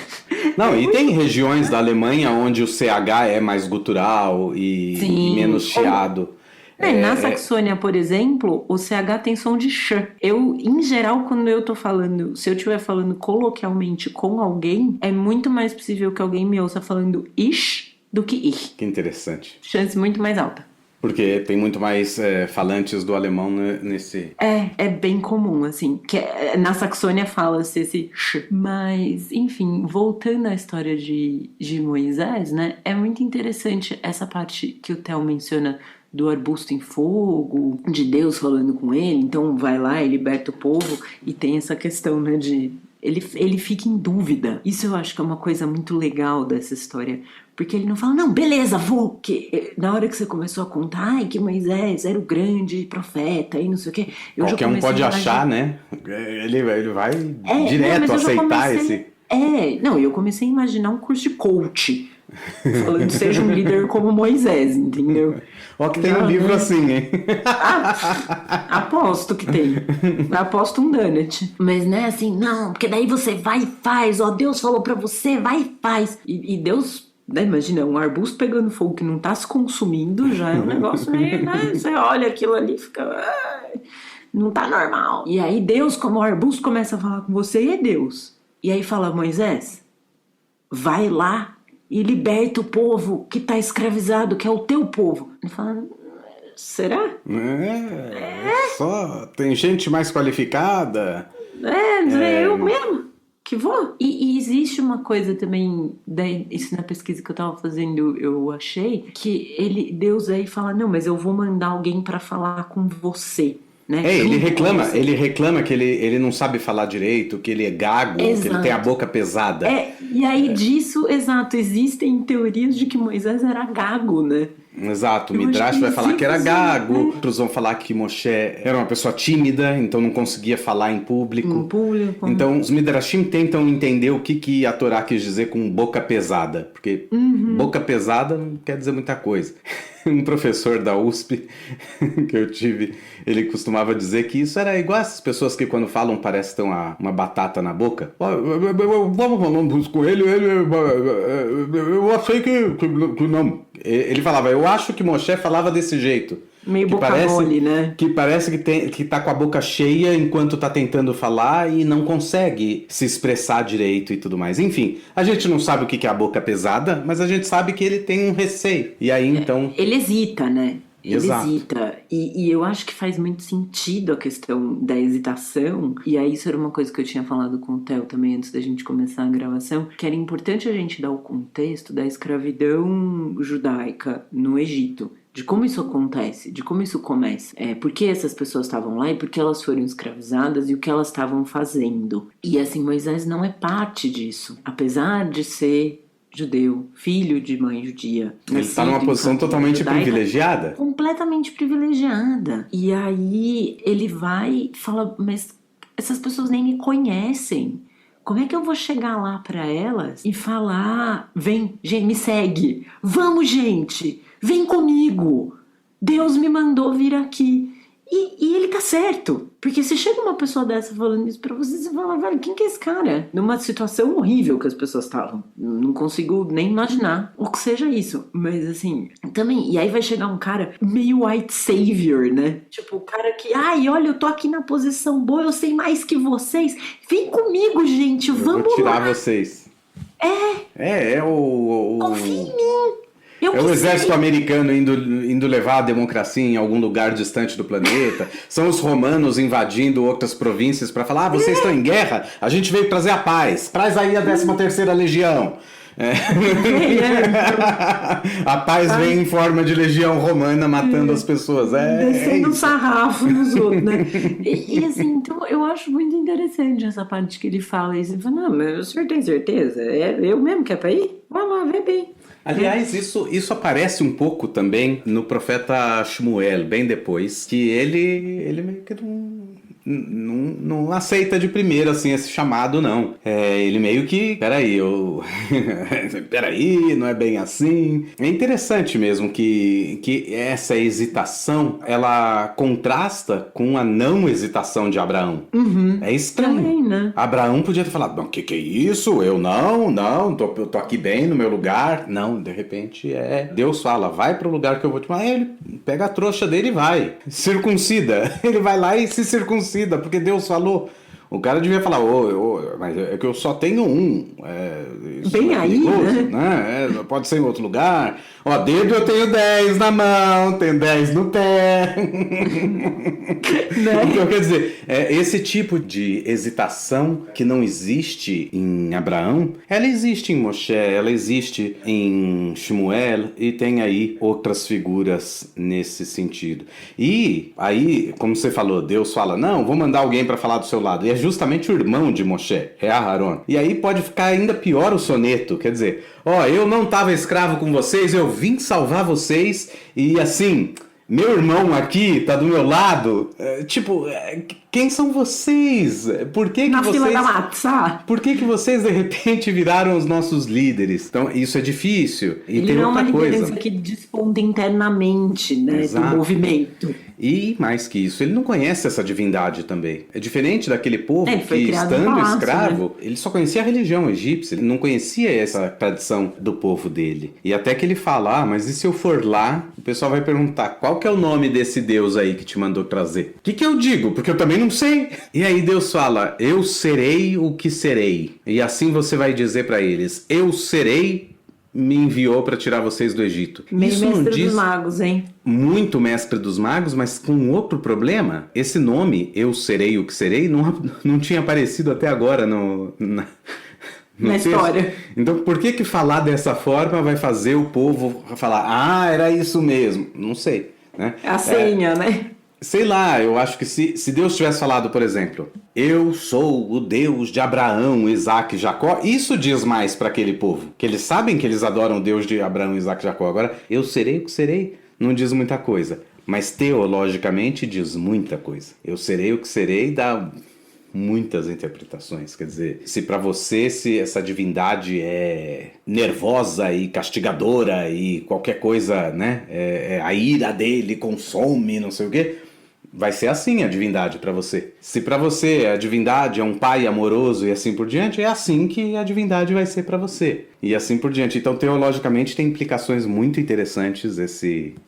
Não, e tem regiões da Alemanha onde o CH é mais gutural e menos chiado. Na Saxônia, por exemplo, o CH tem som de sh. Em geral, quando eu tô falando, se eu estiver falando coloquialmente com alguém, é muito mais possível que alguém me ouça falando ish do que ich. Que interessante. Chance muito mais alta. Porque tem muito mais falantes do alemão nesse... É bem comum, assim. Que na Saxônia fala-se esse sh. Mas, enfim, voltando à história de Moisés, né? É muito interessante essa parte que o Theo menciona do arbusto em fogo, de Deus falando com ele, então vai lá e liberta o povo, e tem essa questão, né, de... Ele fica em dúvida. Isso eu acho que é uma coisa muito legal dessa história, porque ele não fala, não, beleza, vou, que na hora que você começou a contar, que Moisés era o grande profeta, e não sei o quê... Qualquer um pode achar, né? Ele vai direto aceitar esse... eu comecei a imaginar um curso de coach, falando seja um líder como Moisés, entendeu? Ó que tem um livro assim, hein? Aposto que tem. Aposto um donut. Mas né, assim, não, porque daí você vai e faz, Deus falou pra você, vai e faz. E Deus, né, imagina, um arbusto pegando fogo que não tá se consumindo, já é um negócio meio, né, você olha aquilo ali e fica... não tá normal. E aí Deus, como o arbusto, começa a falar com você, e é Deus. E aí fala, Moisés, vai lá e liberta o povo que está escravizado, que é o teu povo. Ele fala, será? Só tem gente mais qualificada. Eu mesmo que vou. E existe uma coisa também, isso na pesquisa que eu estava fazendo, eu achei, que Deus aí fala, não, mas eu vou mandar alguém para falar com você. Né? Ele reclama que ele não sabe falar direito, que ele é gago, exato, que ele tem a boca pesada. E aí disso, exato, existem teorias de que Moisés era gago, né? Exato, o Midrash vai falar que era gago, outros vão falar que Moshe era uma pessoa tímida, então não conseguia falar em público. Então os Midrashim tentam entender o que a Torá quis dizer com boca pesada, porque boca pesada não quer dizer muita coisa. Um professor da USP que eu tive, ele costumava dizer que isso era igual essas pessoas que quando falam parece que estão uma batata na boca. Vamos falando com ele, eu achei que não. Ele falava, eu acho que Moshe falava desse jeito. Meio boca mole, né? Que parece que tá com a boca cheia enquanto tá tentando falar e não consegue se expressar direito e tudo mais. Enfim, a gente não sabe o que é a boca pesada, mas a gente sabe que ele tem um receio. E aí, então... Ele hesita, né? Exato. Hesita. E eu acho que faz muito sentido a questão da hesitação. E aí isso era uma coisa que eu tinha falado com o Theo também antes da gente começar a gravação, que era importante a gente dar o contexto da escravidão judaica no Egito. de como isso acontece, de como isso começa. Por que essas pessoas estavam lá e por que elas foram escravizadas e o que elas estavam fazendo. E assim, Moisés não é parte disso. Apesar de ser judeu, filho de mãe judia. Ele está numa posição totalmente privilegiada. Completamente privilegiada. E aí ele vai e fala, mas essas pessoas nem me conhecem. Como é que eu vou chegar lá pra elas e falar, vem, gente, me segue. Vamos, gente, vem comigo. Deus me mandou vir aqui. E ele tá certo. Porque se chega uma pessoa dessa falando isso pra você, você fala, velho, quem que é esse cara? Numa situação horrível que as pessoas estavam. Não consigo nem imaginar o que seja isso. Mas assim, também. E aí vai chegar um cara meio white savior, né? Tipo, o cara que, ai, olha, eu tô aqui na posição boa, eu sei mais que vocês. Vem comigo, gente, vamos lá. Eu vou tirar vocês. É o... Confia em mim. É o exército americano indo levar a democracia em algum lugar distante do planeta. São os romanos invadindo outras províncias para falar, vocês estão em guerra? A gente veio trazer a paz. Traz aí a 13ª Legião. A paz vem em forma de legião romana matando as pessoas. Descendo um sarrafo nos outros, né? E assim, então eu acho muito interessante essa parte que ele fala. E você fala, não, mas o senhor tem certeza? É eu mesmo que é pra ir? Vai lá, vem bem. Aliás, isso aparece um pouco também no profeta Shmuel, bem depois, que ele meio que não aceita de primeira assim esse chamado, não. Ele meio que, peraí, não é bem assim. É interessante mesmo que essa hesitação, ela contrasta com a não hesitação de Abraão. É estranho. Também, né? Abraão podia ter falado, não, que é isso? Eu não, eu tô aqui bem no meu lugar. Não, de repente Deus fala, vai pro lugar que eu vou te mandar. Ele pega a trouxa dele e vai. Circuncida. Ele vai lá e se circuncida, porque Deus falou. O cara devia falar, mas é que eu só tenho um. Bem aí, né? Pode ser em outro lugar. Ó, dedo eu tenho 10 na mão, tenho 10 no pé. Né? Então, quer dizer, esse tipo de hesitação que não existe em Abraão, ela existe em Moshe, ela existe em Shmuel e tem aí outras figuras nesse sentido. E aí, como você falou, Deus fala, não, vou mandar alguém para falar do seu lado. E é justamente o irmão de Moshe, é Aharon. E aí pode ficar ainda pior o soneto, quer dizer, eu não estava escravo com vocês, eu vim salvar vocês e assim, meu irmão aqui tá do meu lado, quem são vocês? Por que Na vocês... fila da matzá. Por que vocês de repente viraram os nossos líderes? Então isso é difícil. E ele tem não outra é uma coisa. liderança que desponta internamente, né, Exato. do movimento. E mais que isso, ele não conhece essa divindade também. É diferente daquele povo Ele foi que, criado estando no palácio, escravo, né? ele só conhecia a religião egípcia, ele não conhecia essa tradição do povo dele. E até que ele fala, mas e se eu for lá, o pessoal vai perguntar, qual que é o nome desse Deus aí que te mandou trazer? O que eu digo? Porque eu também não sei. E aí Deus fala, eu serei o que serei. E assim você vai dizer para eles, eu serei, me enviou para tirar vocês do Egito. Meio Isso não mestre diz... dos magos, hein? Muito mestre dos magos, mas com outro problema. Esse nome, eu serei o que serei, não tinha aparecido até agora na história. Então por que falar dessa forma vai fazer o povo falar, era isso mesmo? Não sei, né? É a senha, né? Sei lá, eu acho que se Deus tivesse falado, por exemplo, eu sou o Deus de Abraão, Isaac e Jacó, isso diz mais para aquele povo, que eles sabem que eles adoram o Deus de Abraão, Isaac e Jacó. Agora, eu serei o que serei, não diz muita coisa, mas teologicamente diz muita coisa. Eu serei o que serei dá muitas interpretações, quer dizer, se para você se essa divindade é nervosa e castigadora e qualquer coisa, né, a ira dele consome, não sei o quê, vai ser assim a divindade para você. Se para você a divindade é um pai amoroso e assim por diante, é assim que a divindade vai ser para você. E assim por diante. Então, teologicamente, tem implicações muito interessantes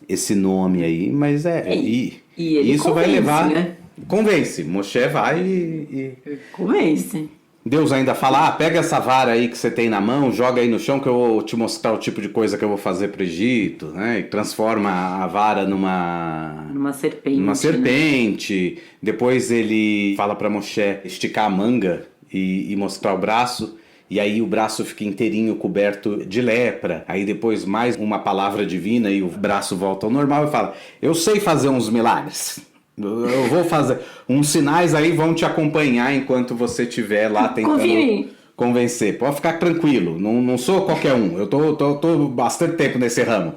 esse nome aí, mas E ele isso convence, vai levar... né? Convence. Moshe vai e... Convence. Deus ainda fala, pega essa vara aí que você tem na mão, joga aí no chão que eu vou te mostrar o tipo de coisa que eu vou fazer pro Egito, né? E transforma a vara numa serpente. Numa serpente. Né? Depois ele fala para Moshe esticar a manga e mostrar o braço. e aí o braço fica inteirinho coberto de lepra, aí depois mais uma palavra divina e o braço volta ao normal e fala, eu sei fazer uns milagres. Eu vou fazer. Uns sinais aí vão te acompanhar enquanto você estiver lá tentando convencer. Pode ficar tranquilo, não sou qualquer um. Eu tô bastante tempo nesse ramo.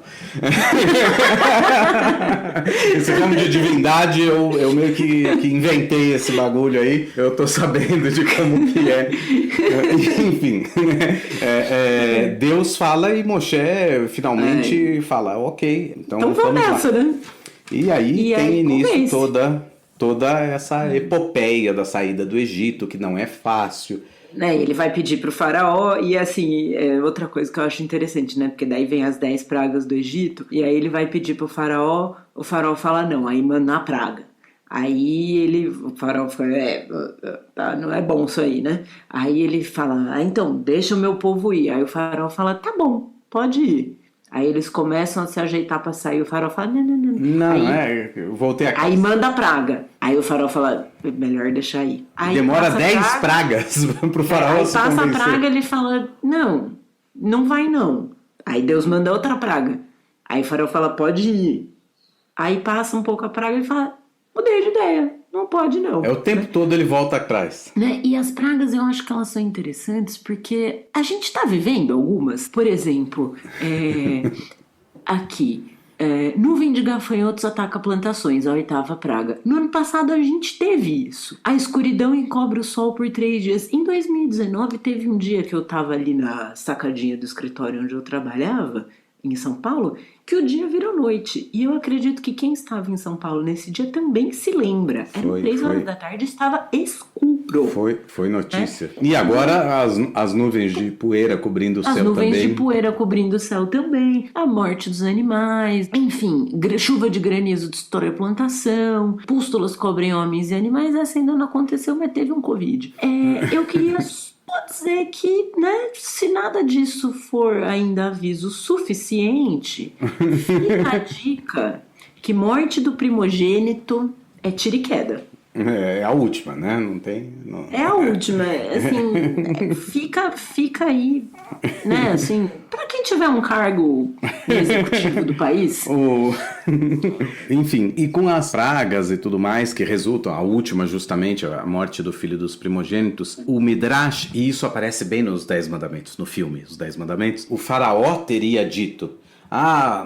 Esse ramo de divindade, eu meio que inventei esse bagulho aí. Eu tô sabendo de como que é. Enfim, Deus fala e Moshe finalmente fala, ok, então vamos nessa, lá. Né? E aí tem início toda essa epopeia da saída do Egito, que não é fácil. Ele vai pedir pro faraó, e assim, outra coisa que eu acho interessante, né? Porque daí vem as 10 pragas do Egito, e aí ele vai pedir pro faraó, o faraó fala não, aí manda a praga. Aí o faraó fala, tá, não é bom isso aí, né? Aí ele fala, então, deixa o meu povo ir. Aí o faraó fala, tá bom, pode ir. Aí eles começam a se ajeitar pra sair. O faraó fala, não. Aí, eu voltei a casa. Aí manda a praga. Aí o faraó fala, melhor deixar aí. Aí demora 10 pragas pro faraó se passa convencer. a praga, ele fala, não vai não. Aí Deus manda outra praga. Aí o faraó fala, pode ir. Aí passa um pouco a praga e ele fala, mudei de ideia. Não pode, não. É o tempo todo ele volta atrás. E as pragas, eu acho que elas são interessantes porque a gente está vivendo algumas. Por exemplo, aqui, nuvem de gafanhotos ataca plantações, a 8ª praga. No ano passado a gente teve isso. A escuridão encobre o sol por 3 dias. Em 2019 teve um dia que eu estava ali na sacadinha do escritório onde eu trabalhava, em São Paulo, que o dia virou noite. E eu acredito que quem estava em São Paulo nesse dia também se lembra. Eram 3 horas da tarde, estava escuro. Foi notícia. E agora as nuvens de poeira cobrindo o céu também. As nuvens de poeira cobrindo o céu também. A morte dos animais. Enfim, chuva de granizo destrói a plantação. Pústulas cobrem homens e animais. Essa ainda não aconteceu, mas teve um Covid. Eu queria... Pode dizer que, se nada disso for ainda aviso suficiente, fica a dica que morte do primogênito é tiro e queda. É a última, né? Não tem... É a última, assim, fica aí, né, assim, pra quem tiver um cargo executivo do país. Enfim, e com as pragas e tudo mais que resultam, a última justamente, a morte do filho dos primogênitos, o Midrash, e isso aparece bem nos 10 mandamentos, no filme, os 10 mandamentos, o faraó teria dito,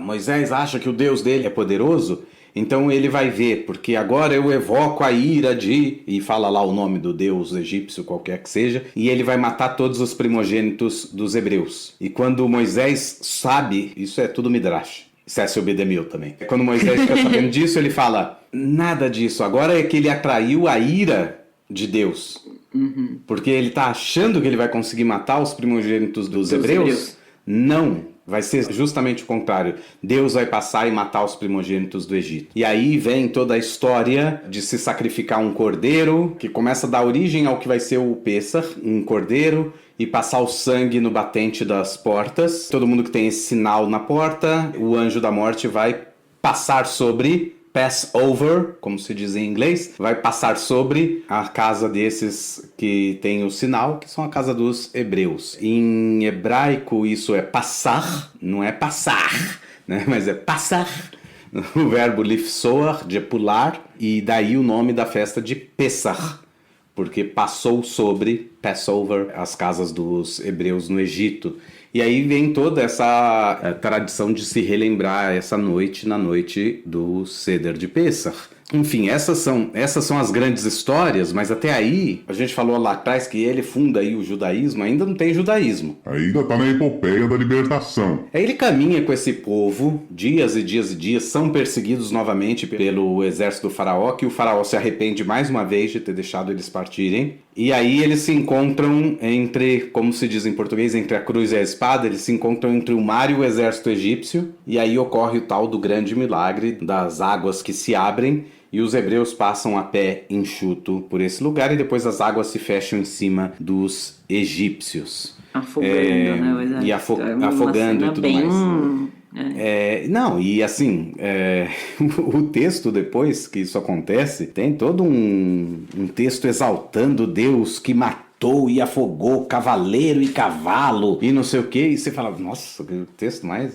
Moisés acha que o Deus dele é poderoso? Então ele vai ver, porque agora eu evoco a ira de... E fala lá o nome do deus egípcio, qualquer que seja. E ele vai matar todos os primogênitos dos hebreus. E quando Moisés sabe... Isso é tudo Midrash. Cécio Bedemil também. Quando Moisés fica sabendo disso, ele fala... Nada disso. Agora é que ele atraiu a ira de Deus. Uhum. Porque ele está achando que ele vai conseguir matar os primogênitos dos hebreus. Não. Vai ser justamente o contrário. Deus vai passar e matar os primogênitos do Egito. E aí vem toda a história de se sacrificar um cordeiro, que começa a dar origem ao que vai ser o Pessach, um cordeiro, e passar o sangue no batente das portas. Todo mundo que tem esse sinal na porta, o anjo da morte vai passar sobre... Pass over, como se diz em inglês, vai passar sobre a casa desses que tem o sinal, que são a casa dos hebreus. Em hebraico isso é passar, não é passar, né? Mas é passar. O verbo lifsoar, de pular, e daí o nome da festa de Pessach, porque passou sobre, Passover, as casas dos hebreus no Egito. E aí vem toda essa tradição de se relembrar essa noite, na noite do Seder de Pessach. Enfim, essas são as grandes histórias, mas até aí, a gente falou lá atrás que ele funda aí o judaísmo, ainda não tem judaísmo. Ainda tá na epopeia da libertação. Aí ele caminha com esse povo, dias e dias e dias, são perseguidos novamente pelo exército do faraó, que o faraó se arrepende mais uma vez de ter deixado eles partirem. E aí eles se encontram entre, como se diz em português, entre a cruz e a espada, eles se encontram entre o mar e o exército egípcio, e aí ocorre o tal do grande milagre das águas que se abrem, e os hebreus passam a pé enxuto por esse lugar, e depois as águas se fecham em cima dos egípcios. Afogando, né? O exército. E afogando e tudo bem... mais. Não, e assim, o texto depois que isso acontece, tem todo um texto exaltando Deus que matou e afogou cavaleiro e cavalo e não sei o que, e você fala, nossa, que texto mais...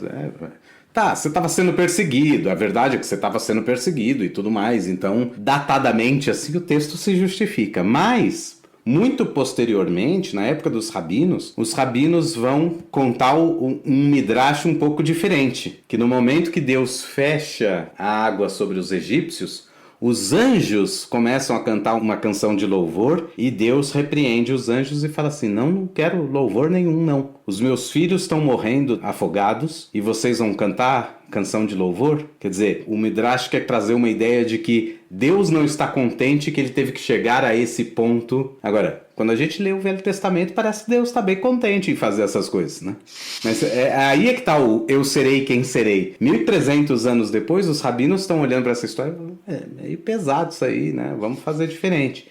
Tá, você estava sendo perseguido, a verdade é que você estava sendo perseguido e tudo mais, então, datadamente, assim, o texto se justifica. Mas, muito posteriormente, na época dos rabinos, os rabinos vão contar um midrash um pouco diferente, que no momento que Deus fecha a água sobre os egípcios, os anjos começam a cantar uma canção de louvor e Deus repreende os anjos e fala assim, não quero louvor nenhum, não. Os meus filhos estão morrendo afogados e vocês vão cantar canção de louvor? Quer dizer, o Midrash quer trazer uma ideia de que Deus não está contente que ele teve que chegar a esse ponto. Agora, quando a gente lê o Velho Testamento, parece que Deus está bem contente em fazer essas coisas, né? Mas aí é que está o eu serei quem serei. 1300 anos depois, os rabinos estão olhando para essa história e falam, meio pesado isso aí, né? Vamos fazer diferente.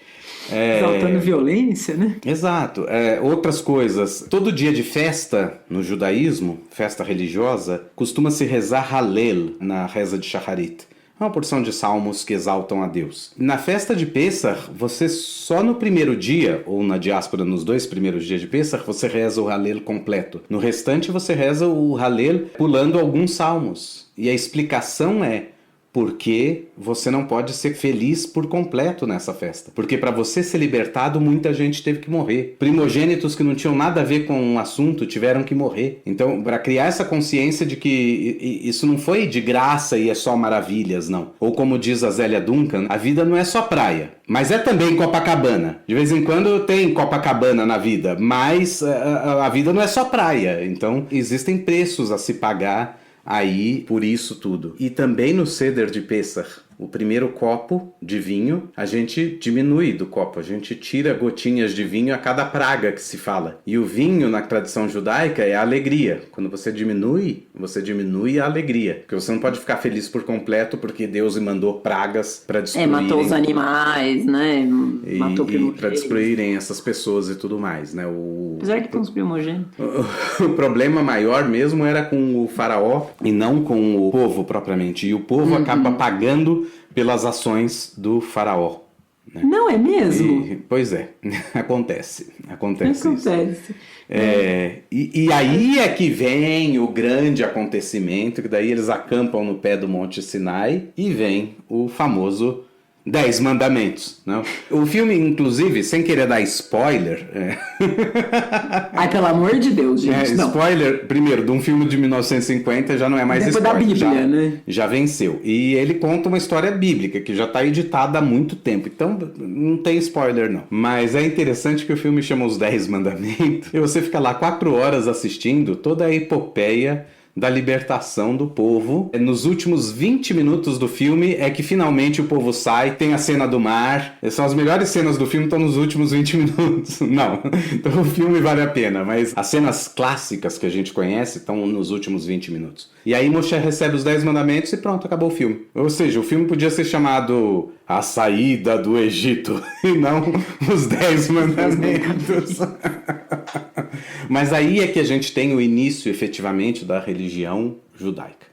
Exaltando violência, né? Exato. Outras coisas. Todo dia de festa no judaísmo, festa religiosa, costuma-se rezar Hallel na reza de Shacharit. É uma porção de salmos que exaltam a Deus. Na festa de Pessach, você só no primeiro dia, ou na diáspora nos 2 primeiros dias de Pessach, você reza o Hallel completo. No restante, você reza o Hallel pulando alguns salmos. E a explicação é porque você não pode ser feliz por completo nessa festa. Porque para você ser libertado, muita gente teve que morrer. Primogênitos que não tinham nada a ver com o assunto tiveram que morrer. Então, para criar essa consciência de que isso não foi de graça e é só maravilhas, não. Ou como diz a Zélia Duncan, a vida não é só praia, mas é também Copacabana. De vez em quando tem Copacabana na vida, mas a vida não é só praia. Então, existem preços a se pagar aí por isso tudo. E também no Seder de Pessach, o primeiro copo de vinho, a gente diminui do copo, a gente tira gotinhas de vinho a cada praga que se fala. E o vinho, na tradição judaica, é a alegria. Quando você diminui a alegria. Porque você não pode ficar feliz por completo porque Deus mandou pragas para destruírem. Matou os animais, né? Matou para destruírem essas pessoas e tudo mais, né? Apesar que tem uns primogênitos. O problema maior mesmo era com o faraó e não com o povo propriamente. E o povo acaba pagando pelas ações do faraó. Né? Não é mesmo? Pois é, acontece isso. E aí é que vem o grande acontecimento, que daí eles acampam no pé do Monte Sinai e vem o famoso 10 Mandamentos, não? O filme, inclusive, sem querer dar spoiler... Ai, pelo amor de Deus, gente, não. Spoiler, primeiro, de um filme de 1950 já não é mais depois spoiler. Da Bíblia, né? Já venceu. E ele conta uma história bíblica, que já está editada há muito tempo. Então, não tem spoiler, não. Mas é interessante que o filme chama Os 10 Mandamentos. E você fica lá 4 horas assistindo toda a epopeia da libertação do povo. Nos últimos 20 minutos do filme é que finalmente o povo sai, tem a cena do mar. São as melhores cenas do filme, estão nos últimos 20 minutos. Não, então o filme vale a pena, mas as cenas clássicas que a gente conhece estão nos últimos 20 minutos. E aí Moshe recebe os 10 mandamentos e pronto, acabou o filme. Ou seja, o filme podia ser chamado A Saída do Egito e não Os 10 Mandamentos. Mas aí é que a gente tem o início, efetivamente, da religião judaica.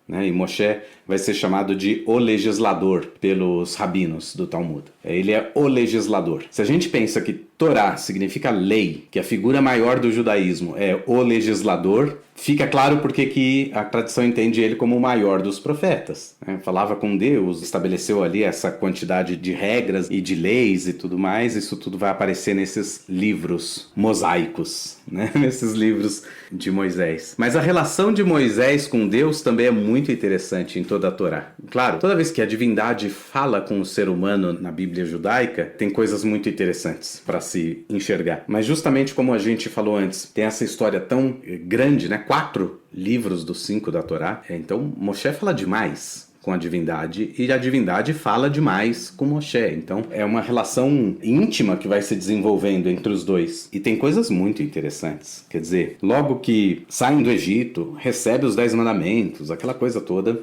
Né? E Moshe vai ser chamado de o legislador pelos rabinos do Talmud. Ele é o legislador. Se a gente pensa que Torá significa lei, que a figura maior do judaísmo é o legislador, fica claro porque que a tradição entende ele como o maior dos profetas. Né? Falava com Deus, estabeleceu ali essa quantidade de regras e de leis e tudo mais. Isso tudo vai aparecer nesses livros mosaicos, né? Nesses livros de Moisés. Mas a relação de Moisés com Deus também é muito interessante em toda a Torá. Claro, toda vez que a divindade fala com o ser humano na Bíblia judaica, tem coisas muito interessantes para se enxergar. Mas justamente como a gente falou antes, tem essa história tão grande, né? 4 livros dos 5 da Torá. Então, Moshe fala demais com a divindade e a divindade fala demais com Moshe. Então, é uma relação íntima que vai se desenvolvendo entre os dois. E tem coisas muito interessantes. Quer dizer, logo que saem do Egito, recebe os 10 mandamentos, aquela coisa toda,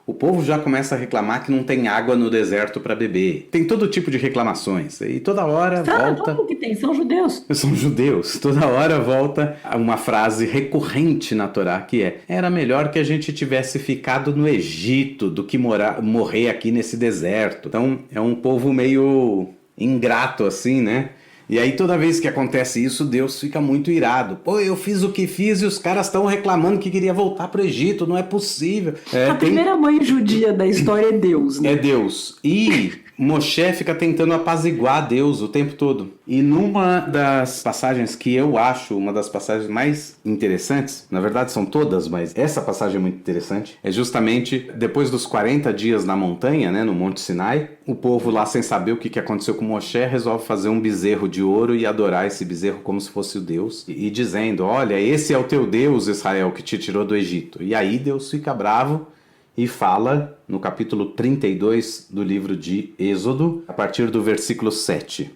o povo já começa a reclamar que não tem água no deserto para beber. Tem todo tipo de reclamações. E toda hora volta... Todo que tem, são judeus. São judeus. Toda hora volta uma frase recorrente na Torá que é: era melhor que a gente tivesse ficado no Egito do que morrer aqui nesse deserto. Então é um povo meio ingrato assim, né? E aí toda vez que acontece isso, Deus fica muito irado. Pô, eu fiz o que fiz e os caras estão reclamando que queria voltar pro Egito, não é possível. A primeira mãe judia da história é Deus, né? É Deus. E Moshe fica tentando apaziguar Deus o tempo todo. E numa das passagens que eu acho uma das passagens mais interessantes, na verdade são todas, mas essa passagem é muito interessante, é justamente depois dos 40 dias na montanha, né, no Monte Sinai, o povo lá, sem saber o que aconteceu com Moshe, resolve fazer um bezerro de ouro e adorar esse bezerro como se fosse o Deus, e dizendo, olha, esse é o teu Deus, Israel, que te tirou do Egito. E aí Deus fica bravo e fala no capítulo 32 do livro de Êxodo, a partir do versículo 7.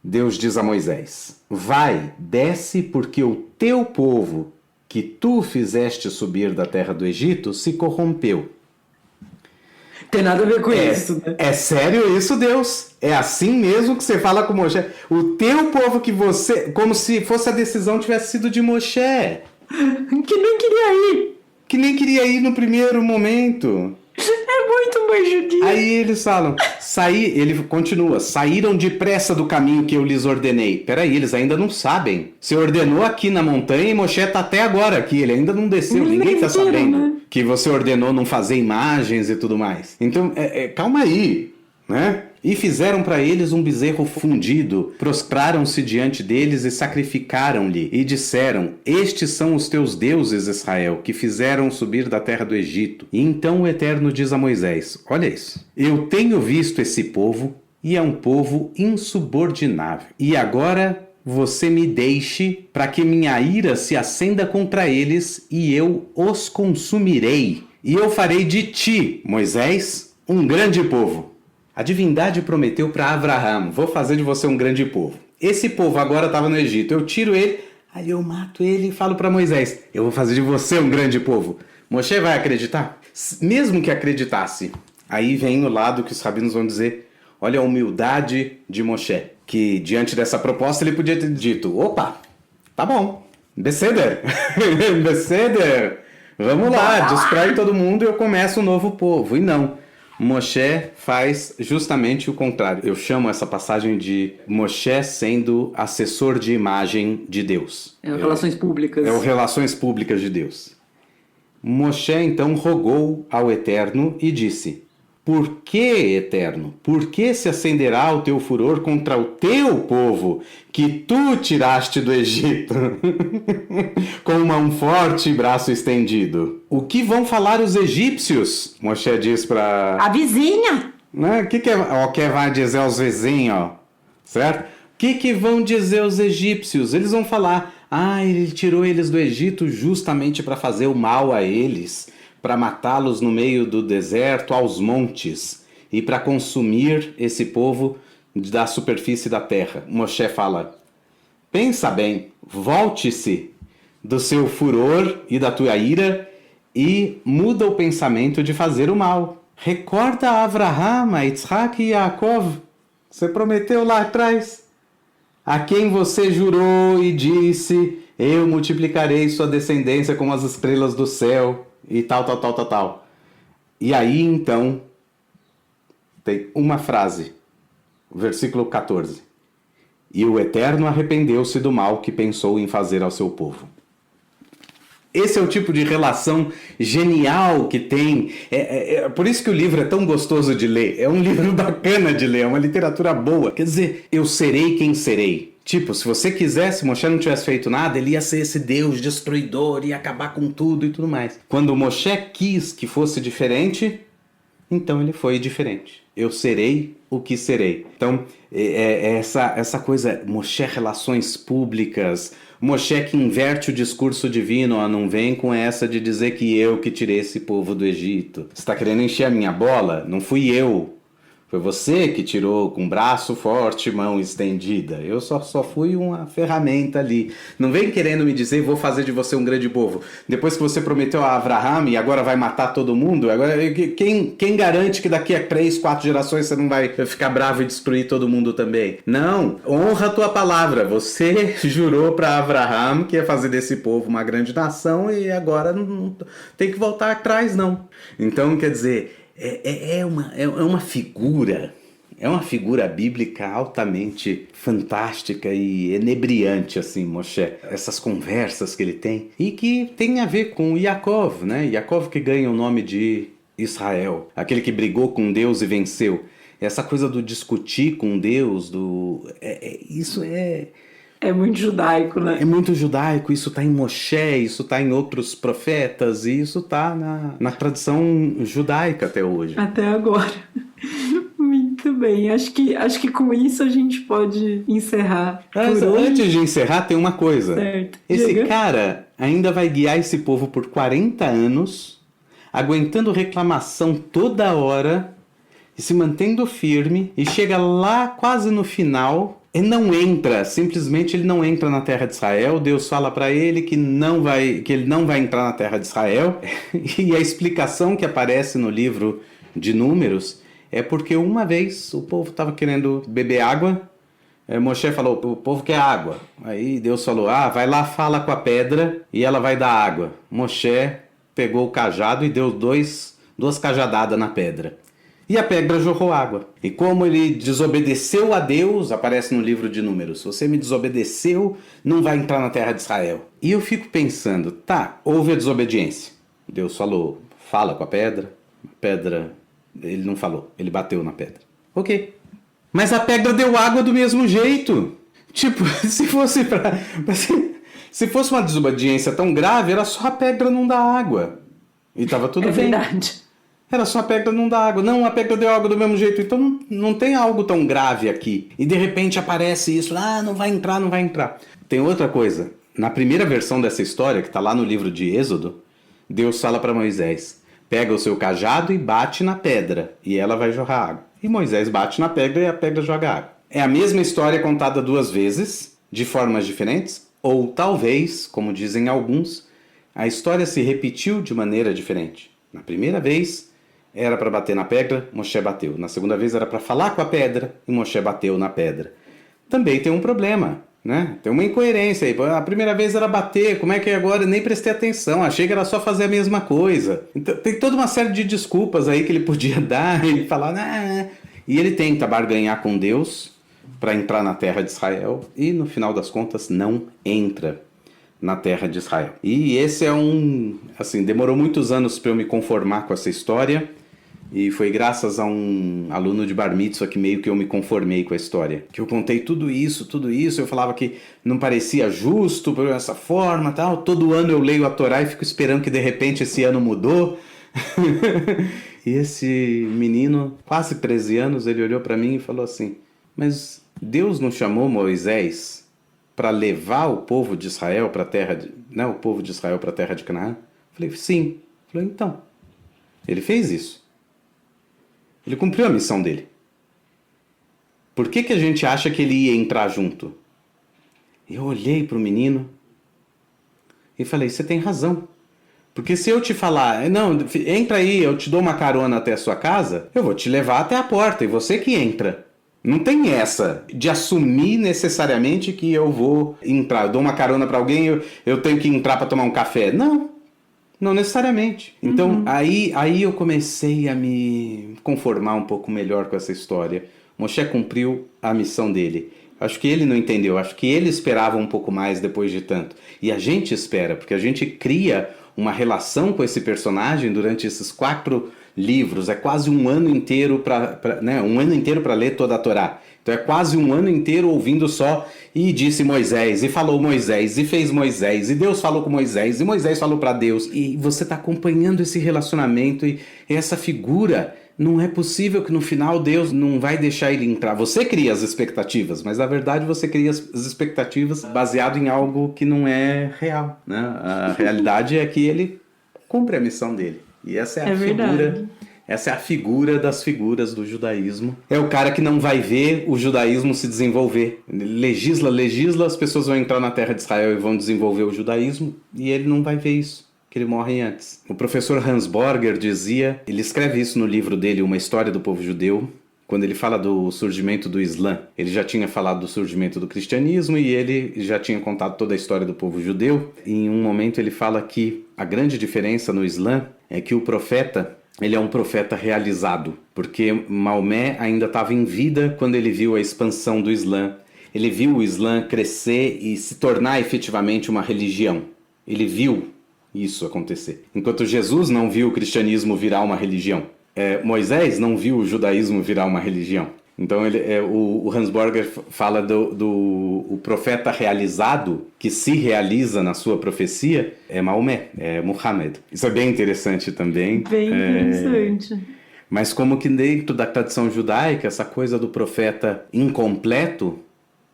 Deus diz a Moisés, vai, desce, porque o teu povo, que tu fizeste subir da terra do Egito, se corrompeu. Tem nada a ver com isso, né? É sério isso, Deus? É assim mesmo que você fala com Moshe? O teu povo que você... Como se fosse a decisão tivesse sido de Moshe. Que nem queria ir. Que nem queria ir no primeiro momento. É muito mais judia. Aí eles falam, ele continua, saíram depressa do caminho que eu lhes ordenei. Peraí, eles ainda não sabem. Você ordenou aqui na montanha e Moshe tá até agora aqui, ele ainda não desceu, ninguém tá sabendo, né? Que você ordenou não fazer imagens e tudo mais. Então, calma aí, né? E fizeram para eles um bezerro fundido, prostraram-se diante deles e sacrificaram-lhe, e disseram, estes são os teus deuses, Israel, que fizeram subir da terra do Egito. E então o Eterno diz a Moisés, olha isso, eu tenho visto esse povo, e é um povo insubordinável. E agora você me deixe para que minha ira se acenda contra eles, e eu os consumirei. E eu farei de ti, Moisés, um grande povo. A divindade prometeu para Abraham, vou fazer de você um grande povo. Esse povo agora estava no Egito, eu tiro ele, aí eu mato ele e falo para Moisés, eu vou fazer de você um grande povo. Moshe vai acreditar? Mesmo que acreditasse, aí vem o lado que os rabinos vão dizer, olha a humildade de Moshe, que diante dessa proposta ele podia ter dito, opa, tá bom, Beseder, Beseder, vamos lá, destrói todo mundo e eu começo um novo povo. E não. Moshe faz justamente o contrário. Eu chamo essa passagem de Moshe sendo assessor de imagem de Deus. É o Relações Públicas. É o Relações Públicas de Deus. Moshe então rogou ao Eterno e disse, por que, Eterno? Por que se acenderá o teu furor contra o teu povo, que tu tiraste do Egito, com um forte braço estendido? O que vão falar os egípcios? Moshe diz para... A vizinha! O que vai dizer os vizinhos? Certo? O que vão dizer os egípcios? Eles vão falar, ele tirou eles do Egito justamente para fazer o mal a eles, para matá-los no meio do deserto, aos montes, e para consumir esse povo da superfície da terra. Moshe fala, pensa bem, volte-se do seu furor e da tua ira e muda o pensamento de fazer o mal. Recorda a Abraham, a Yitzhak e Yaakov. Você prometeu lá atrás. A quem você jurou e disse, eu multiplicarei sua descendência como as estrelas do céu. E tal. E aí, então, tem uma frase, versículo 14. E o Eterno arrependeu-se do mal que pensou em fazer ao seu povo. Esse é o tipo de relação genial que tem. Por isso que o livro é tão gostoso de ler. É um livro bacana de ler, é uma literatura boa. Quer dizer, eu serei quem serei. Tipo, se você quisesse, Moshe não tivesse feito nada, ele ia ser esse Deus destruidor, ia acabar com tudo e tudo mais. Quando Moshe quis que fosse diferente, então ele foi diferente. Eu serei o que serei. Então, essa coisa, Moshe relações públicas, Moshe que inverte o discurso divino, não vem com essa de dizer que eu que tirei esse povo do Egito. Você está querendo encher a minha bola? Não fui eu. Foi você que tirou com braço forte, mão estendida. Eu só fui uma ferramenta ali. Não vem querendo me dizer, vou fazer de você um grande povo. Depois que você prometeu a Abraham e agora vai matar todo mundo, agora quem garante que daqui a 3, 4 gerações você não vai ficar bravo e destruir todo mundo também? Não, honra a tua palavra. Você jurou para Abraham que ia fazer desse povo uma grande nação e agora não tem que voltar atrás, não. Então, quer dizer... É uma figura É uma figura bíblica altamente fantástica e enebriante, assim, Moshe. Essas conversas que ele tem e que tem a ver com Yaakov, né? Yaakov que ganha o nome de Israel, aquele que brigou com Deus e venceu. Essa coisa do discutir com Deus, isso é muito judaico, né? É muito judaico, isso está em Moshe, isso está em outros profetas, e isso está na tradição judaica até hoje. Até agora. Muito bem, acho que com isso a gente pode encerrar. Mas antes de encerrar, tem uma coisa. Certo. Esse Diga. cara ainda vai guiar esse povo por 40 anos, aguentando reclamação toda hora, e se mantendo firme, e chega lá quase no final... Ele não entra, simplesmente ele não entra na terra de Israel. Deus fala para ele que ele não vai entrar na terra de Israel. E a explicação que aparece no livro de Números é porque uma vez o povo estava querendo beber água. Moshe falou, o povo quer água. Aí Deus falou, vai lá, fala com a pedra e ela vai dar água. Moshe pegou o cajado e deu duas cajadadas na pedra. E a pedra jorrou água. E como ele desobedeceu a Deus, aparece no livro de Números, se você me desobedeceu, não vai entrar na terra de Israel. E eu fico pensando, houve a desobediência. Deus falou, fala com a pedra. A pedra, ele não falou, ele bateu na pedra. Ok. Mas a pedra deu água do mesmo jeito. Tipo, se fosse uma desobediência tão grave, era só a pedra não dar água. E tava tudo bem. É verdade. Era só a pedra não dar água. Não, a pedra deu água do mesmo jeito. Então não tem algo tão grave aqui. E de repente aparece isso. Não vai entrar, não vai entrar. Tem outra coisa. Na primeira versão dessa história, que está lá no livro de Êxodo, Deus fala para Moisés, pega o seu cajado e bate na pedra, e ela vai jorrar água. E Moisés bate na pedra e a pedra joga água. É a mesma história contada duas vezes, de formas diferentes, ou talvez, como dizem alguns, a história se repetiu de maneira diferente. Na primeira vez... era para bater na pedra, Moshe bateu. Na segunda vez era para falar com a pedra e Moshe bateu na pedra. Também tem um problema, né? Tem uma incoerência aí. A primeira vez era bater, como é que agora? Nem prestei atenção, achei que era só fazer a mesma coisa. Então, tem toda uma série de desculpas aí que ele podia dar e falar... E ele tenta barganhar com Deus para entrar na terra de Israel e no final das contas não entra na terra de Israel. E esse demorou muitos anos para eu me conformar com essa história. E foi graças a um aluno de Bar Mitzvah que meio que eu me conformei com a história. Que eu contei tudo isso, eu falava que não parecia justo por essa forma, tal. Todo ano eu leio a Torá e fico esperando que de repente esse ano mudou. E esse menino, quase 13 anos, ele olhou para mim e falou assim, mas Deus não chamou Moisés para levar o povo de Israel para a terra de Canaã? Eu falei, sim. Ele falou, então, ele fez isso. Ele cumpriu a missão dele. Por que a gente acha que ele ia entrar junto? Eu olhei para o menino e falei, você tem razão. Porque se eu te falar, não, entra aí, eu te dou uma carona até a sua casa, eu vou te levar até a porta e você que entra. Não tem essa de assumir necessariamente que eu vou entrar. Eu dou uma carona para alguém, eu tenho que entrar para tomar um café. Não necessariamente. Então, aí eu comecei a me conformar um pouco melhor com essa história. Moshe cumpriu a missão dele. Acho que ele não entendeu. Acho que ele esperava um pouco mais depois de tanto. E a gente espera, porque a gente cria uma relação com esse personagem durante esses 4 livros. É quase um ano inteiro para ler toda a Torá. Então é quase um ano inteiro ouvindo só e disse Moisés, e falou Moisés, e fez Moisés, e Deus falou com Moisés, e Moisés falou para Deus. E você está acompanhando esse relacionamento e essa figura. Não é possível que no final Deus não vai deixar ele entrar. Você cria as expectativas, mas na verdade você cria as expectativas baseado em algo que não é real, né? A realidade é que ele cumpre a missão dele. E essa é a figura. Verdade. Essa é a figura das figuras do judaísmo. É o cara que não vai ver o judaísmo se desenvolver. Legisla, as pessoas vão entrar na terra de Israel e vão desenvolver o judaísmo, e ele não vai ver isso, que ele morre antes. O professor Hans Borger dizia, ele escreve isso no livro dele, Uma História do Povo Judeu, quando ele fala do surgimento do Islã. Ele já tinha falado do surgimento do cristianismo e ele já tinha contado toda a história do povo judeu. E em um momento ele fala que a grande diferença no Islã é que o profeta ele é um profeta realizado, porque Maomé ainda estava em vida quando ele viu a expansão do Islã. Ele viu o Islã crescer e se tornar efetivamente uma religião. Ele viu isso acontecer. Enquanto Jesus não viu o cristianismo virar uma religião. Moisés não viu o judaísmo virar uma religião. Então o Hans Borger fala do profeta realizado, que se realiza na sua profecia, é Maomé, é Muhammad. Isso é bem interessante também. Bem interessante. Mas como que dentro da tradição judaica, essa coisa do profeta incompleto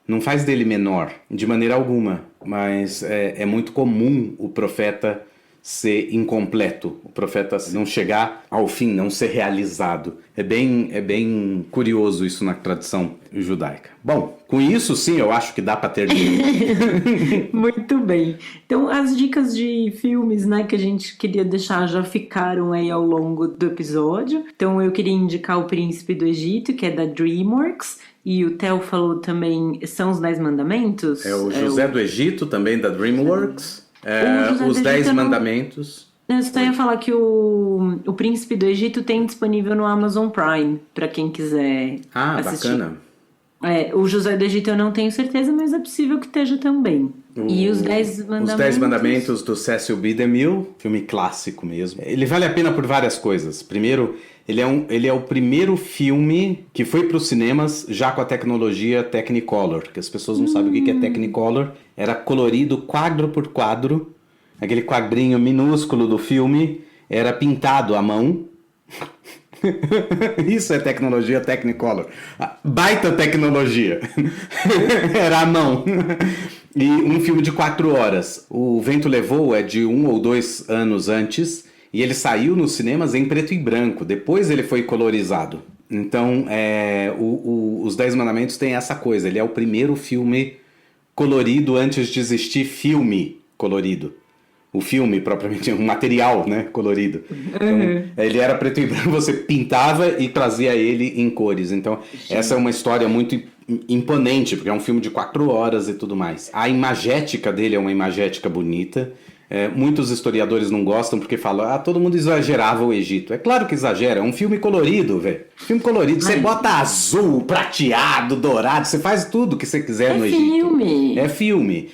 não faz dele menor, de maneira alguma. Mas é muito comum o profeta ser incompleto, o profeta não chegar ao fim, não ser realizado. É bem curioso isso na tradição judaica. Bom, com isso sim, eu acho que dá para ter Muito bem. Então, as dicas de filmes, né, que a gente queria deixar já ficaram aí ao longo do episódio. Então, eu queria indicar O Príncipe do Egito, que é da DreamWorks, e o Theo falou também, são os 10 Mandamentos? É o José do Egito, também da DreamWorks. Os 10 Mandamentos. Eu só ia falar que o Príncipe do Egito tem disponível no Amazon Prime, para quem quiser assistir. Bacana. O José do Egito eu não tenho certeza, mas é possível que esteja também. E os 10 Mandamentos... Os 10 Mandamentos do Cecil B. DeMille, filme clássico mesmo. Ele vale a pena por várias coisas. Primeiro, ele é o primeiro filme que foi para os cinemas já com a tecnologia Technicolor, que as pessoas não sabem o que é Technicolor. Era colorido quadro por quadro. Aquele quadrinho minúsculo do filme era pintado à mão. Isso é tecnologia Technicolor. Baita tecnologia. Era à mão. E um filme de 4 horas. O Vento Levou é de 1 ou 2 anos antes. E ele saiu nos cinemas em preto e branco. Depois ele foi colorizado. Então, os 10 Mandamentos tem essa coisa. Ele é o primeiro filme colorido antes de existir filme colorido. O filme, propriamente, um material, né, colorido. Então, ele era preto e branco, você pintava e trazia ele em cores. Então, essa é uma história muito imponente, porque é um filme de 4 horas e tudo mais. A imagética dele é uma imagética bonita. Muitos historiadores não gostam porque falam, todo mundo exagerava o Egito. É claro que exagera, é um filme colorido, velho. Filme colorido, você bota azul, prateado, dourado, você faz tudo que você quiser no Egito. É filme.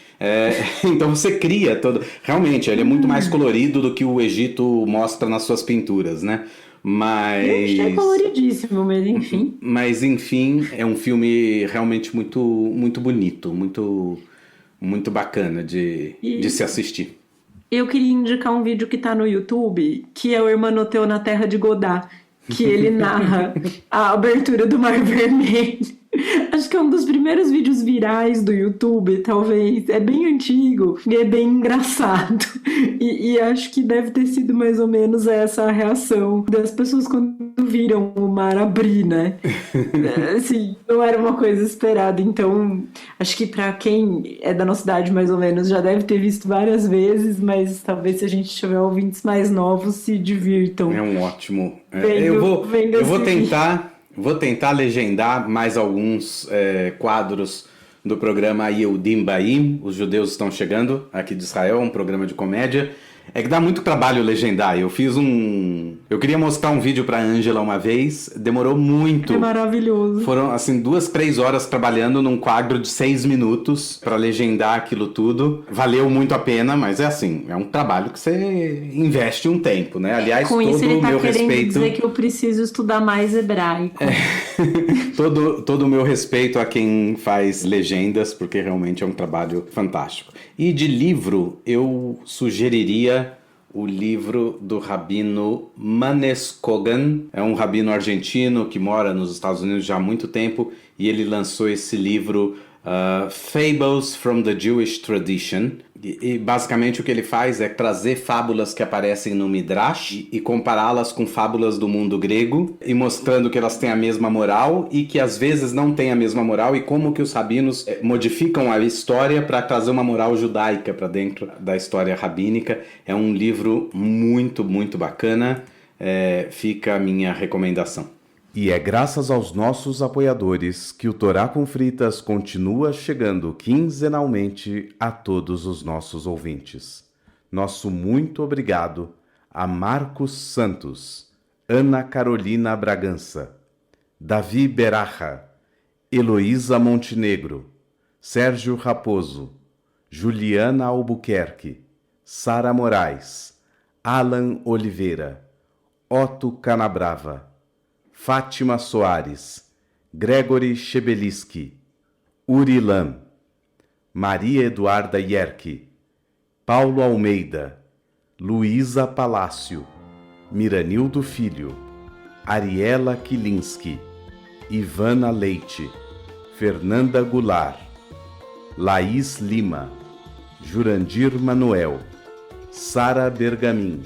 Então você cria todo... Realmente, ele é muito mais colorido do que o Egito mostra nas suas pinturas, né? Mas... Eu achei coloridíssimo, mas enfim. Mas enfim, é um filme realmente muito, muito bonito, muito, muito bacana de se assistir. Eu queria indicar um vídeo que tá no YouTube, que é o Hermanoteu na Terra de Godard, que ele narra a abertura do Mar Vermelho. Acho que é um dos primeiros vídeos virais do YouTube, talvez. É bem antigo e é bem engraçado. E acho que deve ter sido mais ou menos essa a reação das pessoas quando viram o mar abrir, né? Assim, não era uma coisa esperada. Então, acho que pra quem é da nossa idade, mais ou menos, já deve ter visto várias vezes, mas talvez se a gente tiver ouvintes mais novos, se divirtam. É um ótimo... eu vou tentar legendar mais alguns quadros do programa Yehudim Baim. Os judeus estão chegando aqui de Israel, um programa de comédia. É que dá muito trabalho legendar. Eu queria mostrar um vídeo pra Ângela uma vez, demorou muito. É maravilhoso. Foram, assim, 2-3 horas trabalhando num quadro de 6 minutos pra legendar aquilo tudo. Valeu muito a pena, mas é assim, é um trabalho que você investe um tempo, né? Aliás, com todo isso ele o meu querendo respeito... dizer que eu preciso estudar mais hebraico. Todo o meu respeito a quem faz legendas, porque realmente é um trabalho fantástico. E de livro, eu sugeriria o livro do rabino Manes Kogan. É um rabino argentino que mora nos Estados Unidos já há muito tempo, e ele lançou esse livro Fables from the Jewish Tradition. E basicamente o que ele faz é trazer fábulas que aparecem no Midrash e compará-las com fábulas do mundo grego, e mostrando que elas têm a mesma moral e que às vezes não têm a mesma moral, e como que os rabinos modificam a história para trazer uma moral judaica para dentro da história rabínica. É um livro muito, muito bacana. Fica a minha recomendação. E é graças aos nossos apoiadores que o Torá com Fritas continua chegando quinzenalmente a todos os nossos ouvintes. Nosso muito obrigado a Marcos Santos, Ana Carolina Bragança, Davi Beraja, Heloísa Montenegro, Sérgio Raposo, Juliana Albuquerque, Sara Moraes, Alan Oliveira, Otto Canabrava, Fátima Soares, Gregory Chebeliski, Urilan, Maria Eduarda Yerke, Paulo Almeida, Luísa Palácio, Miranildo Filho, Ariela Kilinski, Ivana Leite, Fernanda Goulart, Laís Lima, Jurandir Manuel, Sara Bergamin,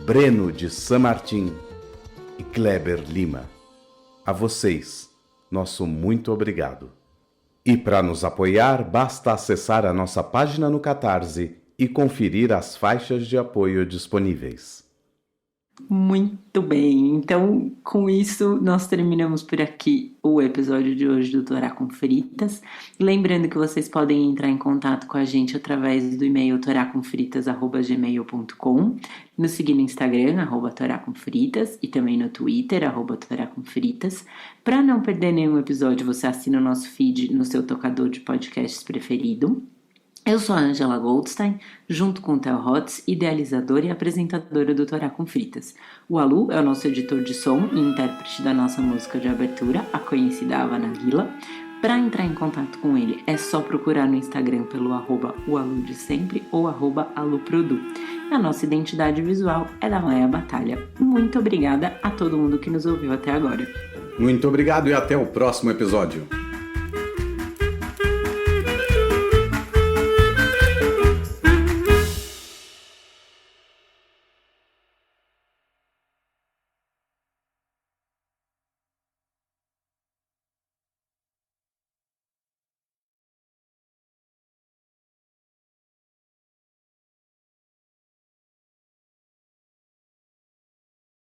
Breno de San Martin e Kleber Lima. A vocês, nosso muito obrigado. E para nos apoiar, basta acessar a nossa página no Catarse e conferir as faixas de apoio disponíveis. Muito bem, então com isso nós terminamos por aqui o episódio de hoje do Torá com Fritas. Lembrando que vocês podem entrar em contato com a gente através do e-mail toracomfritas@gmail.com, nos seguir no Instagram, @toracomfritas, e também no Twitter, @toracomfritas. Para não perder nenhum episódio, você assina o nosso feed no seu tocador de podcasts preferido. Eu sou a Angela Goldstein, junto com o Theo Hotz, idealizadora e apresentadora do Torá com Fritas. O Alu é o nosso editor de som e intérprete da nossa música de abertura, a conhecida Havanaguila. Para entrar em contato com ele, é só procurar no Instagram pelo @oaludesempre ou @aluprodu. A nossa identidade visual é da Maia Batalha. Muito obrigada a todo mundo que nos ouviu até agora. Muito obrigado e até o próximo episódio.